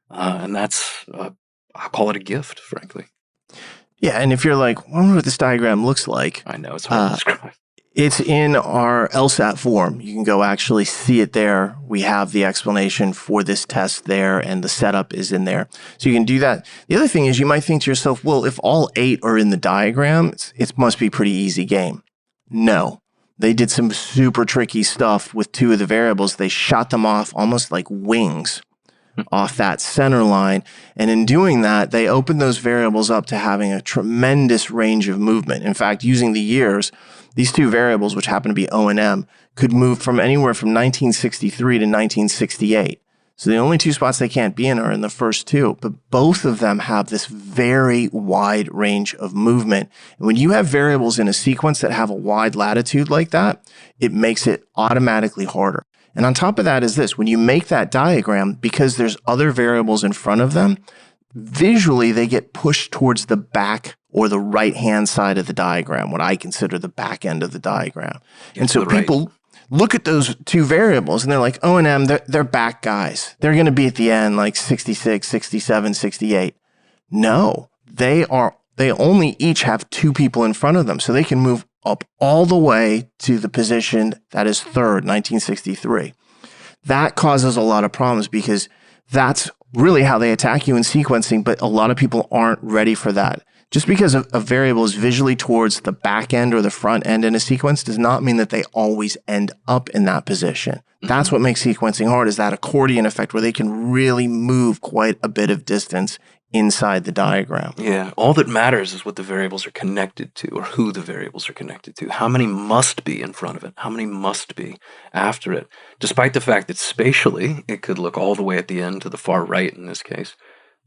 And that's, I'll call it a gift, frankly. Yeah, and if you're like, I wonder what this diagram looks like. I know, it's hard to describe. It's in our LSAT form. You can go actually see it there. We have the explanation for this test there, and the setup is in there. So you can do that. The other thing is you might think to yourself, well, if all 8 are in the diagram, it must be a pretty easy game. No. They did some super tricky stuff with 2 of the variables. They shot them off almost like wings off that center line. And in doing that, they opened those variables up to having a tremendous range of movement. In fact, using the years, these 2 variables, which happen to be O and M, could move from anywhere from 1963 to 1968. So the only 2 spots they can't be in are in the first 2, but both of them have this very wide range of movement. And when you have variables in a sequence that have a wide latitude like that, it makes it automatically harder. And on top of that is this, when you make that diagram, because there's other variables in front of them, visually they get pushed towards the back or the right-hand side of the diagram, what I consider the back end of the diagram. And so people look at those 2 variables and they're like, O and M, they're back guys. They're going to be at the end like 66, 67, 68. No, they only each have 2 people in front of them. So they can move up all the way to the position that is third, 1963. That causes a lot of problems because that's really how they attack you in sequencing, but a lot of people aren't ready for that. Just because a variable is visually towards the back end or the front end in a sequence does not mean that they always end up in that position. That's what makes sequencing hard, is that accordion effect where they can really move quite a bit of distance inside the diagram. Yeah, all that matters is what the variables are connected to, or who the variables are connected to. How many must be in front of it? How many must be after it? Despite the fact that spatially it could look all the way at the end to the far right in this case,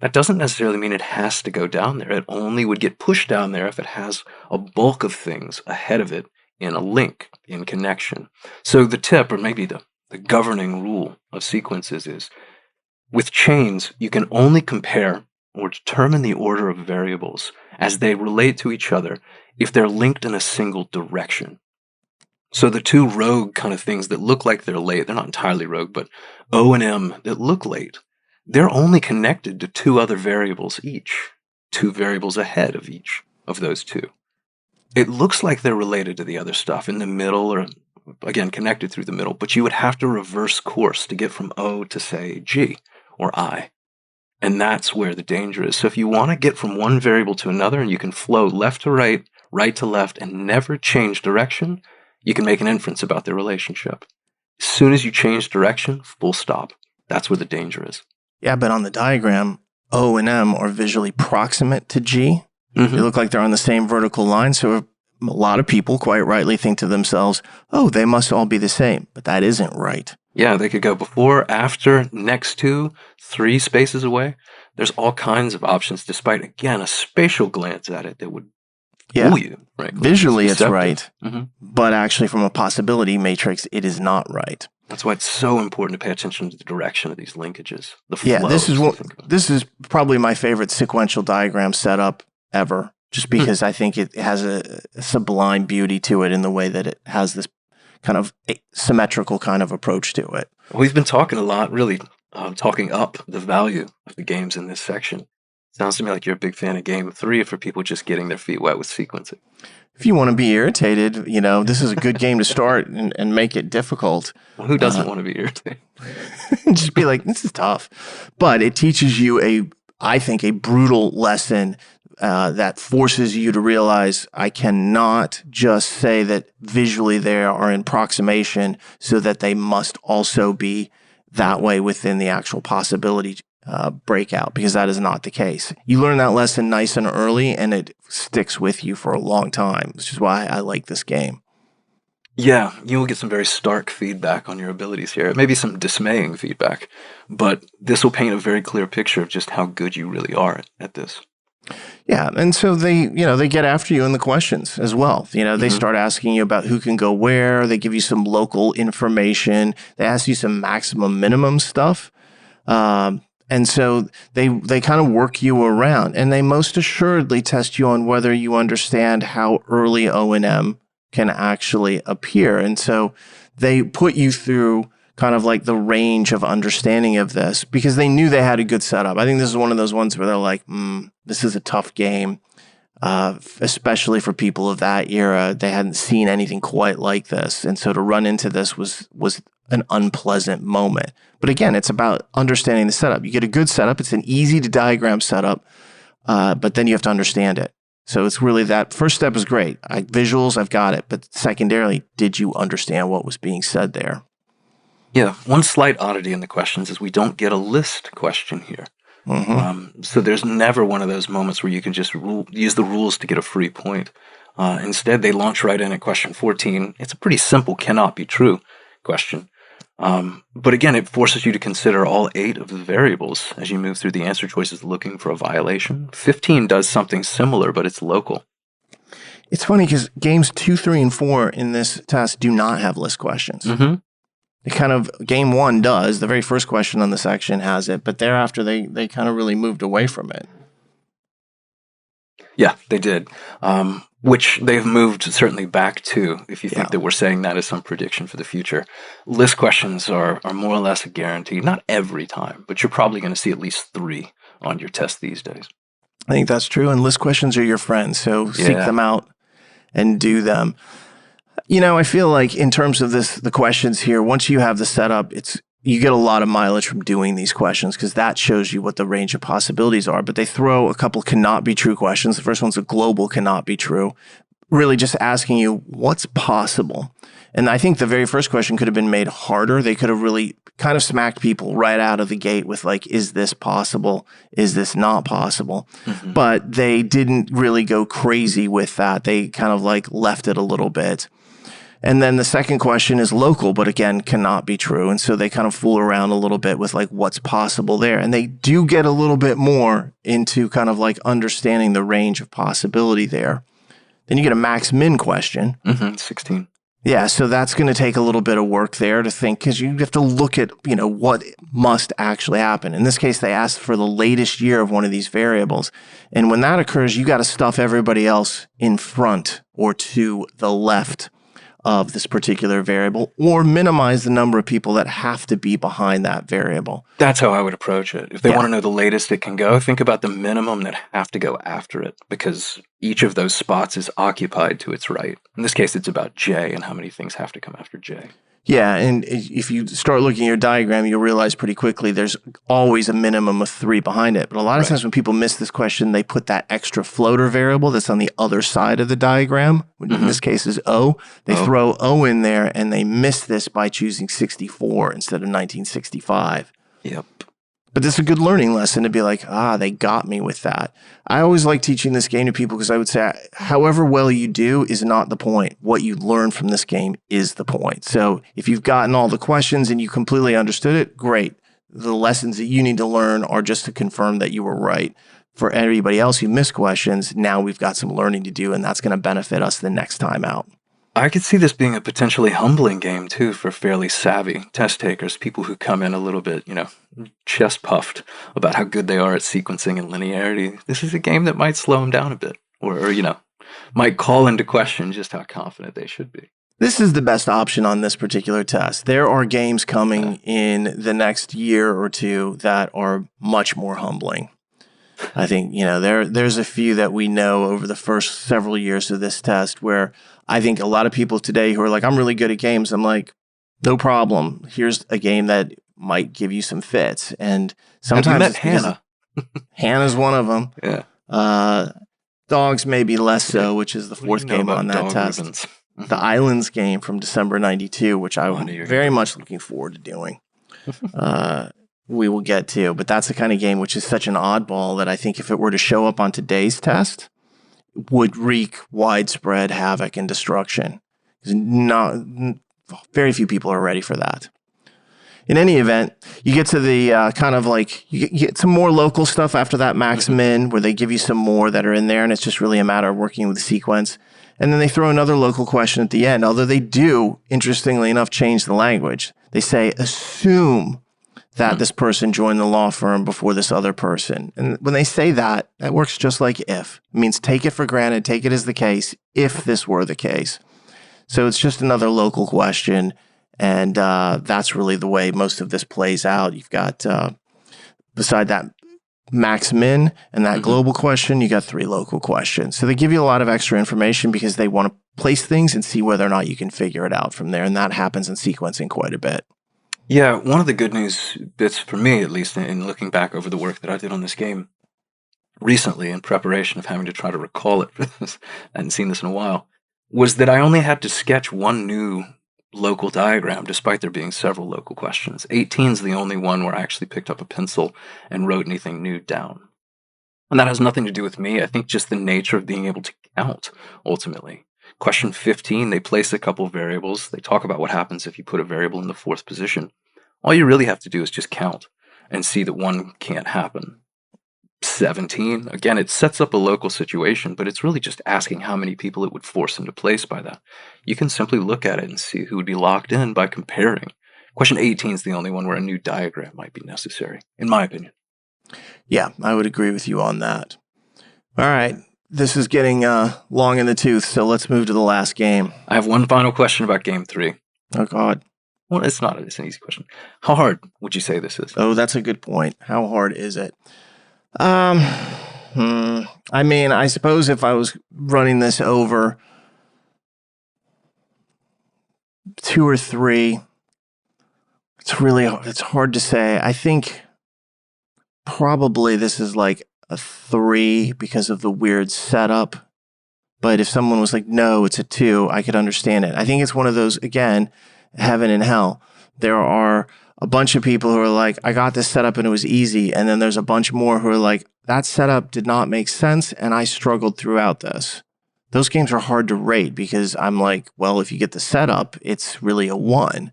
that doesn't necessarily mean it has to go down there. It only would get pushed down there if it has a bulk of things ahead of it in a link, in connection. So the tip, or maybe the governing rule of sequences is, with chains, you can only compare or determine the order of variables as they relate to each other if they're linked in a single direction. So the two rogue kind of things that look like they're late, they're not entirely rogue, but O and M that look late, they're only connected to two other variables each, two variables ahead of each of those two. It looks like they're related to the other stuff in the middle, or again, connected through the middle, but you would have to reverse course to get from O to, say, G or I. And that's where the danger is. So if you want to get from one variable to another and you can flow left to right, right to left, and never change direction, you can make an inference about their relationship. As soon as you change direction, full stop. That's where the danger is. Yeah, but on the diagram, O and M are visually proximate to G. They look like they're on the same vertical line. So a lot of people quite rightly think to themselves, oh, they must all be the same. But that isn't right. Yeah, they could go before, after, next to, 3 spaces away. There's all kinds of options, despite, again, a spatial glance at it that would fool you. Right? Visually, it's right. But actually, from a possibility matrix, it is not right. That's why it's so important to pay attention to the direction of these linkages. The flow. Yeah, this is probably my favorite sequential diagram setup ever, just because I think it has a sublime beauty to it in the way that it has this kind of symmetrical kind of approach to it. We've been talking a lot, really talking up the value of the games in this section. Sounds to me like you're a big fan of Game 3 for people just getting their feet wet with sequencing. If you want to be irritated, this is a good game to start and make it difficult. Well, who doesn't want to be irritated? Just be like, this is tough. But it teaches you I think, a brutal lesson that forces you to realize I cannot just say that visually they are in proximation so that they must also be that way within the actual possibility breakout, because that is not the case. You learn that lesson nice and early, and it sticks with you for a long time, which is why I like this game. Yeah, you will get some very stark feedback on your abilities here. Maybe some dismaying feedback, but this will paint a very clear picture of just how good you really are at this. Yeah, and so they get after you in the questions as well. They start asking you about who can go where. They give you some local information. They ask you some maximum minimum stuff. And so they kind of work you around, and they most assuredly test you on whether you understand how early O and M can actually appear. And so they put you through kind of like the range of understanding of this because they knew they had a good setup. I think this is one of those ones where they're like, this is a tough game, especially for people of that era. They hadn't seen anything quite like this. And so to run into this was an unpleasant moment. But again, it's about understanding the setup. You get a good setup. It's an easy to diagram setup, but then you have to understand it. So it's really that first step is great. Visuals, I've got it. But secondarily, did you understand what was being said there? Yeah, one slight oddity in the questions is we don't get a list question here. So there's never one of those moments where you can just use the rules to get a free point. Instead, they launch right in at question 14. It's a pretty simple cannot be true question. But again, it forces you to consider all 8 of the variables as you move through the answer choices looking for a violation. 15 does something similar, but it's local. It's funny because games 2, 3, and 4 in this test do not have list questions. Game 1 does. The very first question on the section has it, but thereafter they kind of really moved away from it. Yeah, they did. Which they've moved certainly back to, if you think that we're saying that as some prediction for the future. List questions are more or less a guarantee. Not every time, but you're probably going to see at least 3 on your test these days. I think that's true, and list questions are your friends, so seek them out and do them. I feel like in terms of the questions here, once you have the setup, you get a lot of mileage from doing these questions because that shows you what the range of possibilities are. But they throw a couple cannot be true questions. The first one's a global cannot be true, really just asking you what's possible. And I think the very first question could have been made harder. They could have really kind of smacked people right out of the gate with like, is this possible? Is this not possible? Mm-hmm. But they didn't really go crazy with that. They kind of like left it a little bit. And then the second question is local, but again, cannot be true. And so they kind of fool around a little bit with like what's possible there. And they do get a little bit more into kind of like understanding the range of possibility there. Then you get a max min question. 16. Yeah, so that's going to take a little bit of work there to think because you have to look at, what must actually happen. In this case, they asked for the latest year of one of these variables. And when that occurs, you got to stuff everybody else in front or to the left of this particular variable or minimize the number of people that have to be behind that variable. That's how I would approach it. If they want to know the latest it can go, think about the minimum that have to go after it because each of those spots is occupied to its right. In this case, it's about J and how many things have to come after J. Yeah, and if you start looking at your diagram, you'll realize pretty quickly there's always a minimum of 3 behind it. But a lot of times when people miss this question, they put that extra floater variable that's on the other side of the diagram, which in this case is O. They throw O in there, and they miss this by choosing 64 instead of 1965. Yep. But this is a good learning lesson to be like, they got me with that. I always like teaching this game to people because I would say, however well you do is not the point. What you learn from this game is the point. So if you've gotten all the questions and you completely understood it, great. The lessons that you need to learn are just to confirm that you were right. For everybody else who missed questions, now we've got some learning to do, and that's going to benefit us the next time out. I could see this being a potentially humbling game, too, for fairly savvy test takers, people who come in a little bit, chest puffed about how good they are at sequencing and linearity. This is a game that might slow them down a bit or might call into question just how confident they should be. This is the best option on this particular test. There are games coming in the next year or two that are much more humbling. I think, there's a few that we know over the first several years of this test where I think a lot of people today who are like, I'm really good at games. I'm like, no problem. Here's a game that might give you some fits. And sometimes have you met Hannah? Hannah's one of them. Yeah. Dogs maybe less so, which is the fourth game on that test. Ribbons? The Islands game from December 92, which I'm very much looking forward to doing. We will get to, but that's the kind of game which is such an oddball that I think if it were to show up on today's test, would wreak widespread havoc and destruction. Very few people are ready for that. In any event, you get to the kind of like, you get some more local stuff after that max min, where they give you some more that are in there, and it's just really a matter of working with the sequence. And then they throw another local question at the end, although they do, interestingly enough, change the language. They say, assume that this person joined the law firm before this other person. And when they say that, that works just like if. It means take it for granted, take it as the case, if this were the case. So it's just another local question, and that's really the way most of this plays out. You've got, beside that max min and that global question, you got 3 local questions. So they give you a lot of extra information because they want to place things and see whether or not you can figure it out from there, and that happens in sequencing quite a bit. Yeah, one of the good news bits for me, at least in looking back over the work that I did on this game recently in preparation of having to try to recall it for this, I hadn't seen this in a while, was that I only had to sketch one new local diagram despite there being several local questions. 18 is the only one where I actually picked up a pencil and wrote anything new down. And that has nothing to do with me. I think just the nature of being able to count, ultimately. Question 15, they place a couple of variables. They talk about what happens if you put a variable in the 4th position. All you really have to do is just count and see that one can't happen. 17, again, it sets up a local situation, but it's really just asking how many people it would force into place by that. You can simply look at it and see who would be locked in by comparing. Question 18 is the only one where a new diagram might be necessary, in my opinion. Yeah, I would agree with you on that. All right. This is getting long in the tooth, so let's move to the last game. I have one final question about game 3. Oh, God. Well, it's not. It's an easy question. How hard would you say this is? Oh, that's a good point. How hard is it? I mean, I suppose if I was running this over 2 or 3, It's hard to say. I think probably this is like a 3 because of the weird setup. But if someone was like, no, it's a 2, I could understand it. I think it's one of those, again, heaven and hell. There are a bunch of people who are like, I got this setup and it was easy. And then there's a bunch more who are like, that setup did not make sense and I struggled throughout this. Those games are hard to rate because I'm like, well, if you get the setup, it's really a 1.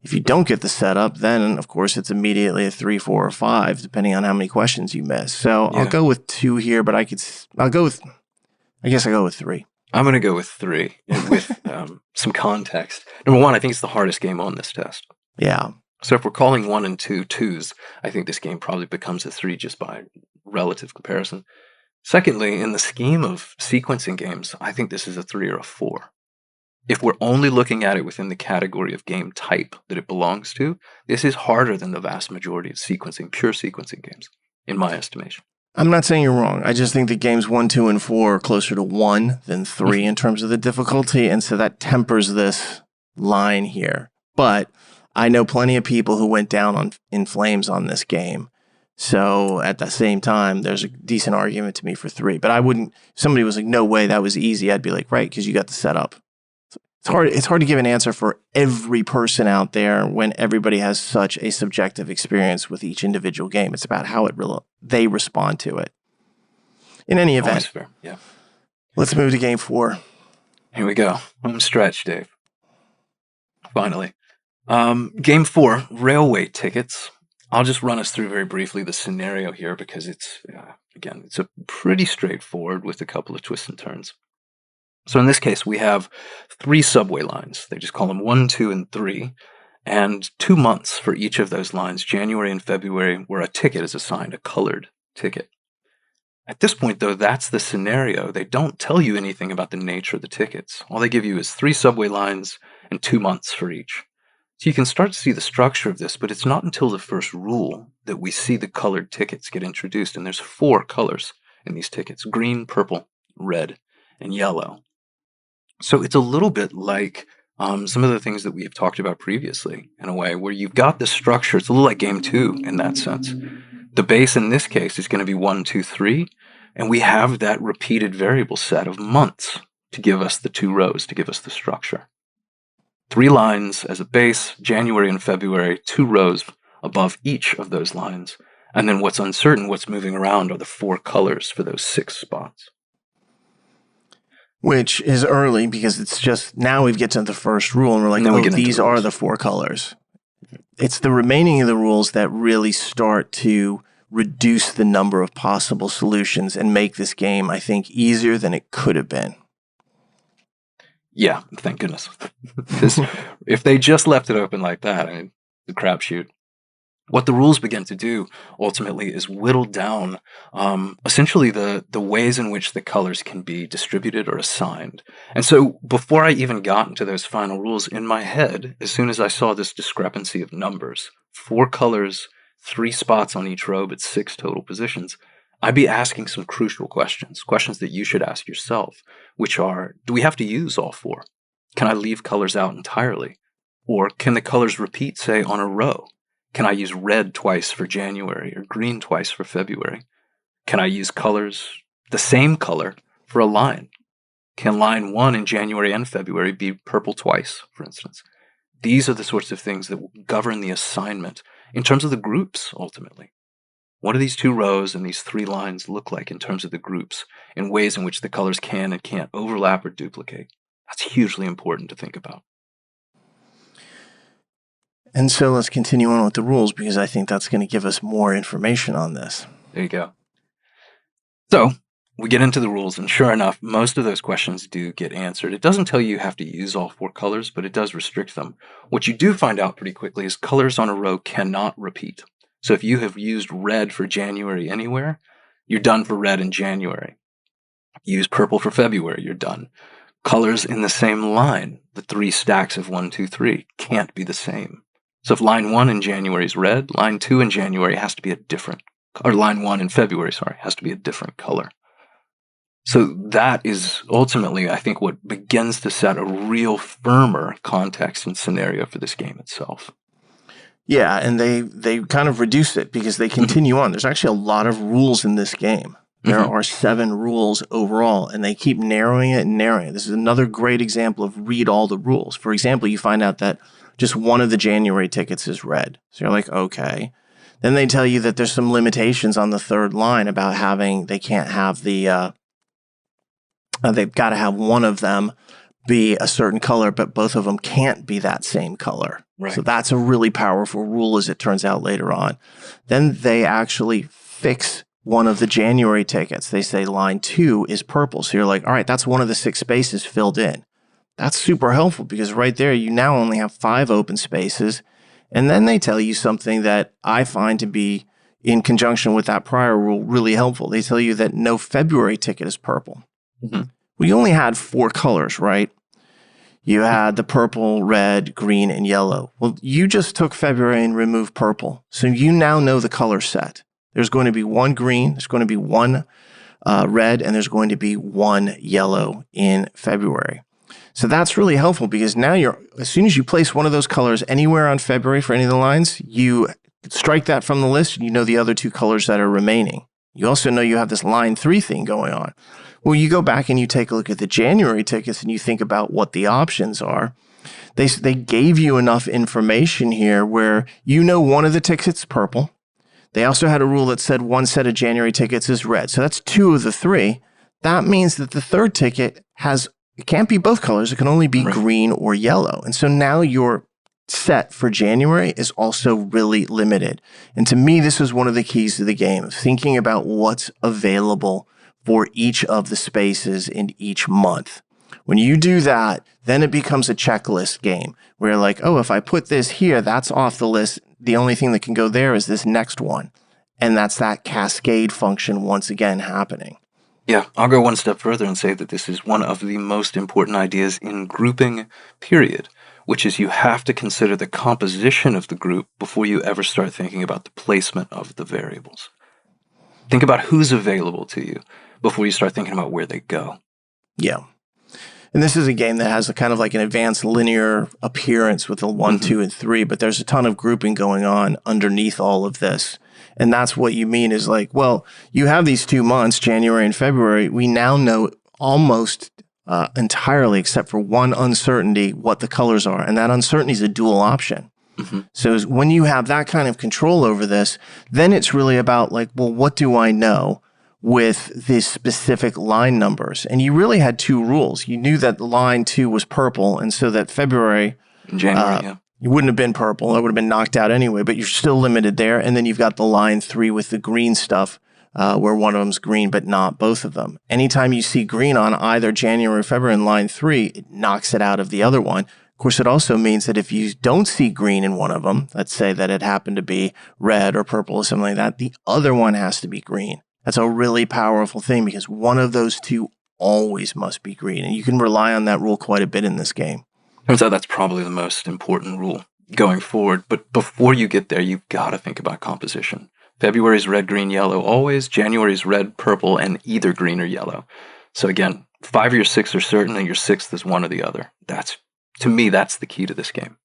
If you don't get the setup, then of course it's immediately a 3, 4, or 5, depending on how many questions you miss. So Yeah. I'll go with 2 here, but I guess I'll go with 3. I'm going to go with 3 with some context. Number 1, I think it's the hardest game on this test. Yeah. So if we're calling 1 and 2 2s, I think this game probably becomes a 3 just by relative comparison. Secondly, in the scheme of sequencing games, I think this is a 3 or a 4. If we're only looking at it within the category of game type that it belongs to, this is harder than the vast majority of pure sequencing games, in my estimation. I'm not saying you're wrong. I just think that games 1, 2, and 4 are closer to 1 than 3 in terms of the difficulty. And so that tempers this line here. But I know plenty of people who went down in flames on this game. So at the same time, there's a decent argument to me for 3. But I wouldn't, if somebody was like, no way, that was easy, I'd be like, right, because you got the setup. It's hard to give an answer for every person out there when everybody has such a subjective experience with each individual game. It's about how they respond to it. In any event, fair. Yeah. Let's move to game 4. Here we go. Home stretch, Dave. Finally. Game 4, railway tickets. I'll just run us through very briefly the scenario here because it's a pretty straightforward with a couple of twists and turns. So in this case, we have 3 subway lines. They just call them 1, 2, and 3, and 2 months for each of those lines, January and February, where a ticket is assigned, a colored ticket. At this point, though, that's the scenario. They don't tell you anything about the nature of the tickets. All they give you is 3 subway lines and 2 months for each. So you can start to see the structure of this, but it's not until the first rule that we see the colored tickets get introduced. And there's 4 colors in these tickets: green, purple, red, and yellow. So it's a little bit like some of the things that we have talked about previously, in a way, where you've got this structure. It's a little like game 2 in that sense. The base in this case is going to be 1, 2, 3, and we have that repeated variable set of months to give us the 2 rows, to give us the structure. 3 lines as a base, January and February, 2 rows above each of those lines. And then what's uncertain, what's moving around, are the 4 colors for those 6 spots. Which is early because it's just, now we get to the first rule and we're like, these are the 4 colors. It's the remaining of the rules that really start to reduce the number of possible solutions and make this game, I think, easier than it could have been. Yeah, thank goodness. Because if they just left it open like that, I mean, the crapshoot. What the rules begin to do ultimately is whittle down essentially the ways in which the colors can be distributed or assigned. And so before I even got into those final rules, in my head, as soon as I saw this discrepancy of numbers, 4 colors, 3 spots on each row, but 6 total positions, I'd be asking some crucial questions that you should ask yourself, which are, do we have to use all 4? Can I leave colors out entirely? Or can the colors repeat, say, on a row? Can I use red twice for January or green twice for February? Can I use colors, the same color, for a line? Can line 1 in January and February be purple twice, for instance? These are the sorts of things that will govern the assignment in terms of the groups, ultimately. What do these 2 rows and these 3 lines look like in terms of the groups, in ways in which the colors can and can't overlap or duplicate? That's hugely important to think about. And so let's continue on with the rules because I think that's going to give us more information on this. There you go. So we get into the rules, and sure enough, most of those questions do get answered. It doesn't tell you have to use all 4 colors, but it does restrict them. What you do find out pretty quickly is colors on a row cannot repeat. So if you have used red for January anywhere, you're done for red in January. Use purple for February, you're done. Colors in the same line, the 3 stacks of 1, 2, 3, can't be the same. So if line 1 in January is red, line 2 in January has to be a different, or line 1 in February, has to be a different color. So that is ultimately, I think, what begins to set a real firmer context and scenario for this game itself. Yeah, and they kind of reduce it because they continue on. There's actually a lot of rules in this game. There are 7 rules overall, and they keep narrowing it and narrowing it. This is another great example of read all the rules. For example, you find out that just one of the January tickets is red. So you're like, okay. Then they tell you that there's some limitations on the third line about they can't have they've got to have one of them be a certain color, but both of them can't be that same color. Right. So that's a really powerful rule, as it turns out later on. Then they actually fix one of the January tickets. They say line 2 is purple. So you're like, all right, that's one of the 6 spaces filled in. That's super helpful because right there, you now only have 5 open spaces. And then they tell you something that I find to be, in conjunction with that prior rule, really helpful. They tell you that no February ticket is purple. We only had 4 colors, right? You had the purple, red, green, and yellow. Well, you just took February and removed purple. So you now know the color set. There's going to be 1 green, there's going to be 1 red, and there's going to be 1 yellow in February. So that's really helpful because now as soon as you place one of those colors anywhere on February for any of the lines, you strike that from the list and you know the other 2 colors that are remaining. You also know you have this line 3 thing going on. Well, you go back and you take a look at the January tickets and you think about what the options are. They gave you enough information here where you know one of the tickets is purple. They also had a rule that said 1 set of January tickets is red. So that's 2 of the 3. That means that the third ticket it can't be both colors. It can only be green or yellow. And so now your set for January is also really limited. And to me, this is one of the keys to the game, of thinking about what's available for each of the spaces in each month. When you do that, then it becomes a checklist game where you're like, oh, if I put this here, that's off the list. The only thing that can go there is this next one. And that's that cascade function once again happening. Yeah, I'll go one step further and say that this is one of the most important ideas in grouping, period, which is you have to consider the composition of the group before you ever start thinking about the placement of the variables. Think about who's available to you before you start thinking about where they go. Yeah. And this is a game that has a kind of like an advanced linear appearance with a 1, 2, and 3, but there's a ton of grouping going on underneath all of this. And that's what you mean is like, well, you have these 2 months, January and February. We now know almost entirely, except for one uncertainty, what the colors are. And that uncertainty is a dual option. So when you have that kind of control over this, then it's really about like, well, what do I know with these specific line numbers? And you really had 2 rules. You knew that line 2 was purple, and so that February, January, you wouldn't have been purple. It would have been knocked out anyway, but you're still limited there. And then you've got the line 3 with the green stuff, where one of them's green, but not both of them. Anytime you see green on either January or February in line 3, it knocks it out of the other one. Of course, it also means that if you don't see green in one of them, let's say that it happened to be red or purple or something like that, the other one has to be green. That's a really powerful thing because one of those 2 always must be green. And you can rely on that rule quite a bit in this game. Turns out that's probably the most important rule going forward. But before you get there, you've got to think about composition. February's red, green, yellow always. January's red, purple, and either green or yellow. So again, 5 of your 6 are certain, and your 6th is one or the other. To me, that's the key to this game.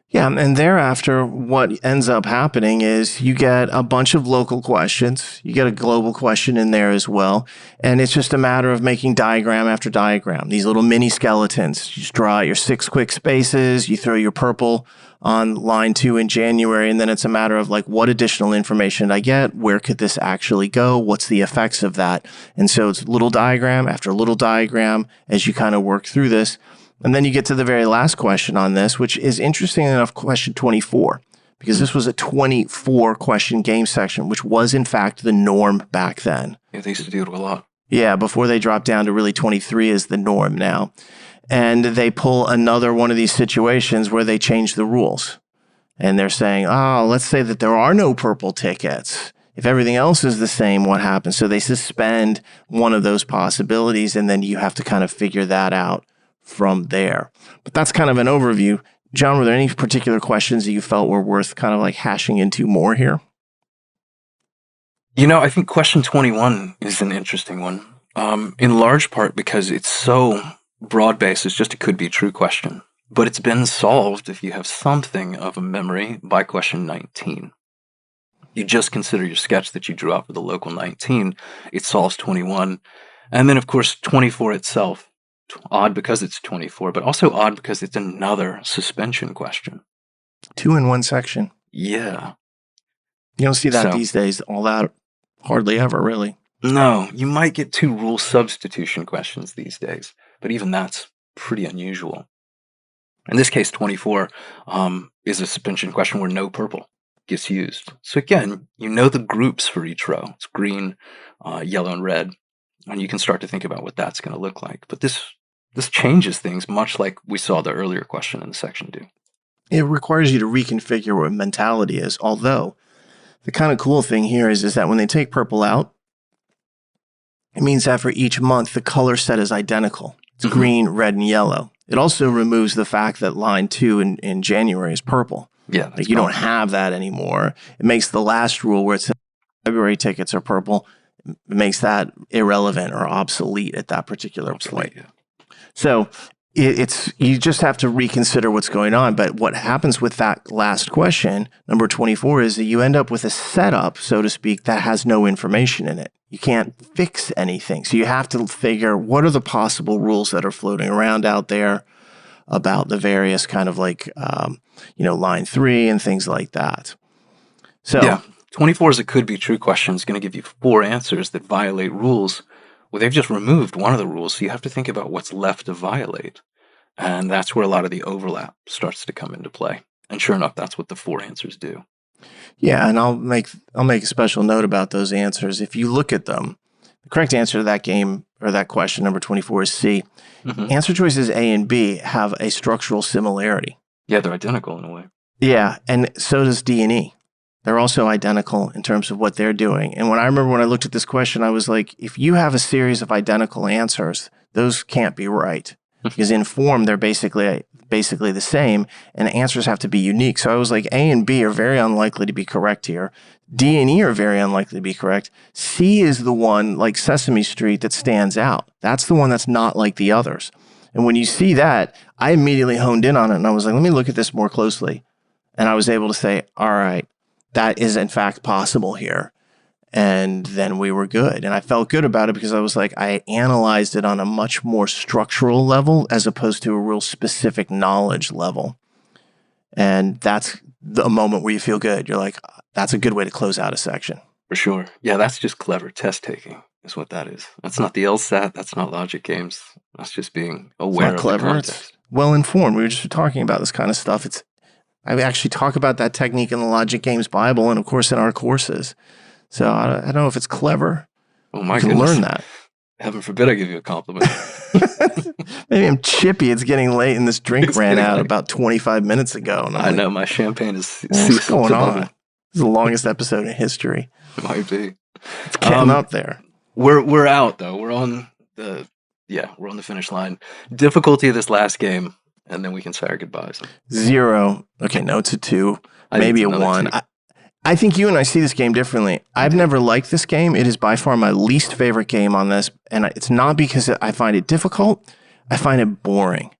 Yeah, and thereafter, what ends up happening is you get a bunch of local questions. You get a global question in there as well. And it's just a matter of making diagram after diagram, these little mini skeletons. You just draw out your 6 quick spaces. You throw your purple on line 2 in January. And then it's a matter of like, what additional information did I get? Where could this actually go? What's the effects of that? And so it's little diagram after little diagram as you kind of work through this. And then you get to the very last question on this, which is interesting enough, question 24, because this was a 24 question game section, which was in fact the norm back then. Yeah, they used to do it a lot. Yeah, before they dropped down to really 23 is the norm now. And they pull another one of these situations where they change the rules. And they're saying, oh, let's say that there are no purple tickets. If everything else is the same, what happens? So they suspend one of those possibilities, and then you have to kind of figure that out from there. But that's kind of an overview. John, were there any particular questions that you felt were worth kind of like hashing into more here? I think question 21 is an interesting one, in large part because it's so broad-based. It's just a could-be-true question. But it's been solved if you have something of a memory by question 19. You just consider your sketch that you drew out for the local 19. It solves 21. And then, of course, 24 itself. Odd because it's 24, but also odd because it's another suspension question. 2 in 1 section. Yeah. You don't see that these days all that hardly ever, really. No, you might get 2 rule substitution questions these days, but even that's pretty unusual. In this case, 24 is a suspension question where no purple gets used. So again, you know the groups for each row. It's green, yellow, and red. And you can start to think about what that's going to look like. But this changes things, much like we saw the earlier question in the section do. It requires you to reconfigure what mentality is. Although, the kind of cool thing here is that when they take purple out, it means that for each month, the color set is identical. It's green, red, and yellow. It also removes the fact that line 2 in January is purple. Yeah. Like you don't have that anymore. It makes the last rule where it says February tickets are purple, it makes that irrelevant or obsolete at that particular point. Yeah. So it's you just have to reconsider what's going on. But what happens with that last question, number 24, is that you end up with a setup, so to speak, that has no information in it. You can't fix anything. So you have to figure what are the possible rules that are floating around out there about the various kind of like, line 3 and things like that. So yeah, 24 is a could be true question. It's going to give you 4 answers that violate rules. Well, they've just removed one of the rules, so you have to think about what's left to violate. And that's where a lot of the overlap starts to come into play. And sure enough, that's what the 4 answers do. Yeah, and I'll make a special note about those answers. If you look at them, the correct answer to that game or that question, number 24, is C. Answer choices A and B have a structural similarity. Yeah, they're identical in a way. Yeah, and so does D and E. They're also identical in terms of what they're doing. And when I looked at this question, I was like, if you have a series of identical answers, those can't be right. Because in form, they're basically the same, and the answers have to be unique. So I was like, A and B are very unlikely to be correct here. D and E are very unlikely to be correct. C is the one, like Sesame Street, that stands out. That's the one that's not like the others. And when you see that, I immediately honed in on it, and I was like, let me look at this more closely. And I was able to say, all right, that is in fact possible here. And then we were good. And I felt good about it because I was like, I analyzed it on a much more structural level as opposed to a real specific knowledge level. And that's the moment where you feel good. You're like, that's a good way to close out a section. For sure. Yeah, that's just clever test taking is what that is. That's not the LSAT. That's not logic games. That's just being aware of clever. the context. It's well informed. We were just talking about this kind of stuff. I actually talk about that technique in the Logic Games Bible and, of course, in our courses. So I don't know if it's clever. Oh, my goodness. You can learn that. Heaven forbid I give you a compliment. Maybe I'm chippy. It's getting late and this drink ran out about 25 minutes ago. And I know. My champagne is... What's going on? This is the longest episode in history. It might be. It's getting up there. We're out, though. We're on the finish line. Difficulty of this last game, and then we can say our goodbyes. 0. Okay, no, it's a 2. Maybe a 1. I think you and I see this game differently. I've never liked this game. It is by far my least favorite game on this. And it's not because I find it difficult. I find it boring.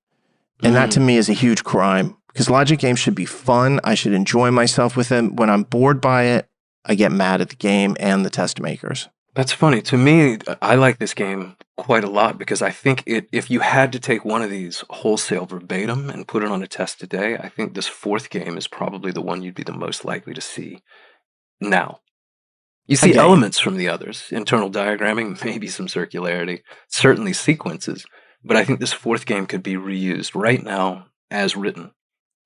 And that to me is a huge crime. Because Logic games should be fun. I should enjoy myself with them. When I'm bored by it, I get mad at the game and the test makers. That's funny. To me, I like this game quite a lot because I think if you had to take one of these wholesale verbatim and put it on a test today, I think this 4th game is probably the one you'd be the most likely to see now. You see elements from the others, internal diagramming, maybe some circularity, certainly sequences, but I think this 4th game could be reused right now as written,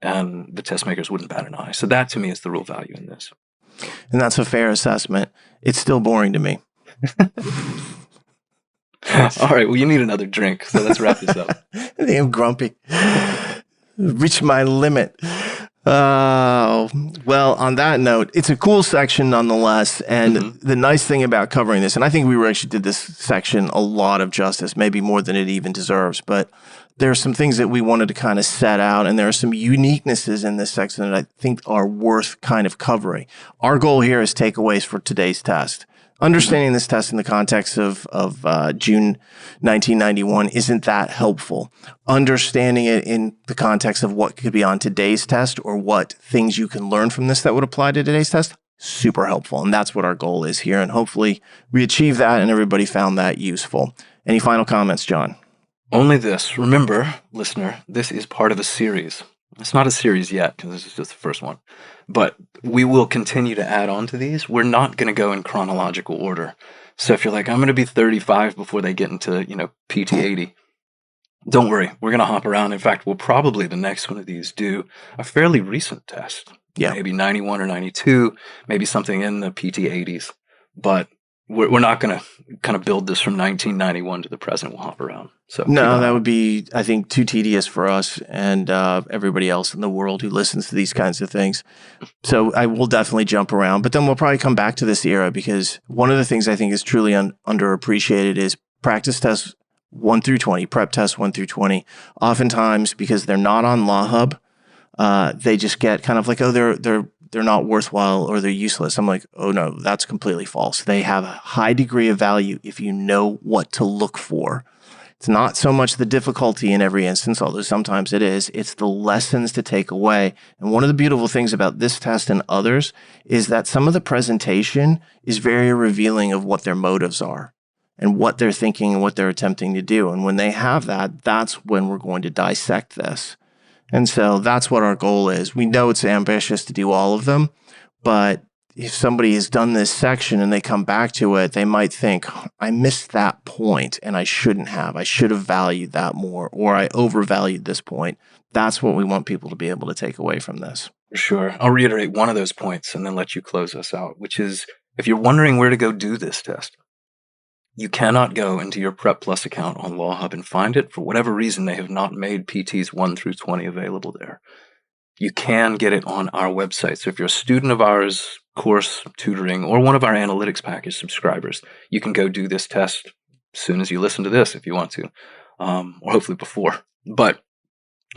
and the test makers wouldn't bat an eye. So that to me is the real value in this. And that's a fair assessment. It's still boring to me. All right, well, you need another drink, so let's wrap this up. I think I'm grumpy. Reached my limit. Well, on that note, it's a cool section nonetheless. And the nice thing about covering this, and I think we actually did this section a lot of justice, maybe more than it even deserves, but there are some things that we wanted to kind of set out, and there are some uniquenesses in this section that I think are worth kind of covering. Our goal here is takeaways for today's test. Understanding this test in the context of June 1991 isn't that helpful. Understanding it in the context of what could be on today's test or what things you can learn from this that would apply to today's test, super helpful. And that's what our goal is here. And hopefully we achieve that and everybody found that useful. Any final comments, John? Only this. Remember, listener, this is part of a series. It's not a series yet because this is just the first one. But we will continue to add on to these. We're not going to go in chronological order. So if you're like, I'm going to be 35 before they get into, PT 80, don't worry. We're going to hop around. In fact, we'll probably, the next one of these, do a fairly recent test. Yeah. Maybe 91 or 92, maybe something in the PT 80s. But we're not going to kind of build this from 1991 to the present. We'll hop around. So no, that would be, I think, too tedious for us and everybody else in the world who listens to these kinds of things. So I will definitely jump around, but then we'll probably come back to this era because one of the things I think is truly underappreciated is practice tests 1 through 20, prep tests 1 through 20. Oftentimes, because they're not on Law Hub, they just get kind of like, oh, they're not worthwhile or they're useless. I'm like, oh no, that's completely false. They have a high degree of value if you know what to look for. It's not so much the difficulty in every instance, although sometimes it is. It's the lessons to take away. And one of the beautiful things about this test and others is that some of the presentation is very revealing of what their motives are and what they're thinking and what they're attempting to do. And when they have that, that's when we're going to dissect this. And so that's what our goal is. We know it's ambitious to do all of them, but if somebody has done this section and they come back to it, they might think, I missed that point and I shouldn't have. I should have valued that more, or I overvalued this point. That's what we want people to be able to take away from this. Sure. I'll reiterate one of those points and then let you close us out, which is if you're wondering where to go do this test, you cannot go into your Prep Plus account on Law Hub and find it. For whatever reason, they have not made PTs 1 through 20 available there. You can get it on our website. So if you're a student of ours, course, tutoring, or one of our analytics package subscribers, you can go do this test as soon as you listen to this if you want to, or hopefully before. But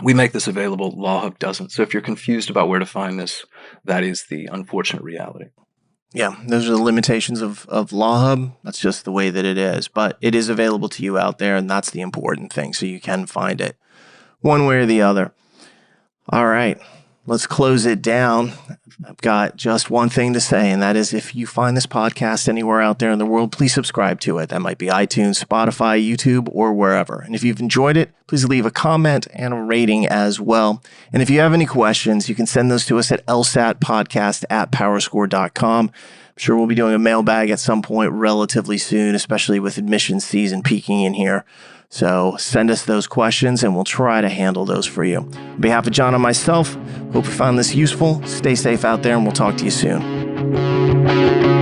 we make this available. Law Hub doesn't. So if you're confused about where to find this, that is the unfortunate reality. Yeah, those are the limitations of Law Hub. That's just the way that it is. But it is available to you out there, and that's the important thing. So you can find it one way or the other. All right, let's close it down. I've got just one thing to say, and that is if you find this podcast anywhere out there in the world, please subscribe to it. That might be iTunes, Spotify, YouTube, or wherever. And if you've enjoyed it, please leave a comment and a rating as well. And if you have any questions, you can send those to us at lsatpodcast@powerscore.com. I'm sure we'll be doing a mailbag at some point relatively soon, especially with admissions season peaking in here. So send us those questions and we'll try to handle those for you. On behalf of John and myself, hope you found this useful. Stay safe out there and we'll talk to you soon.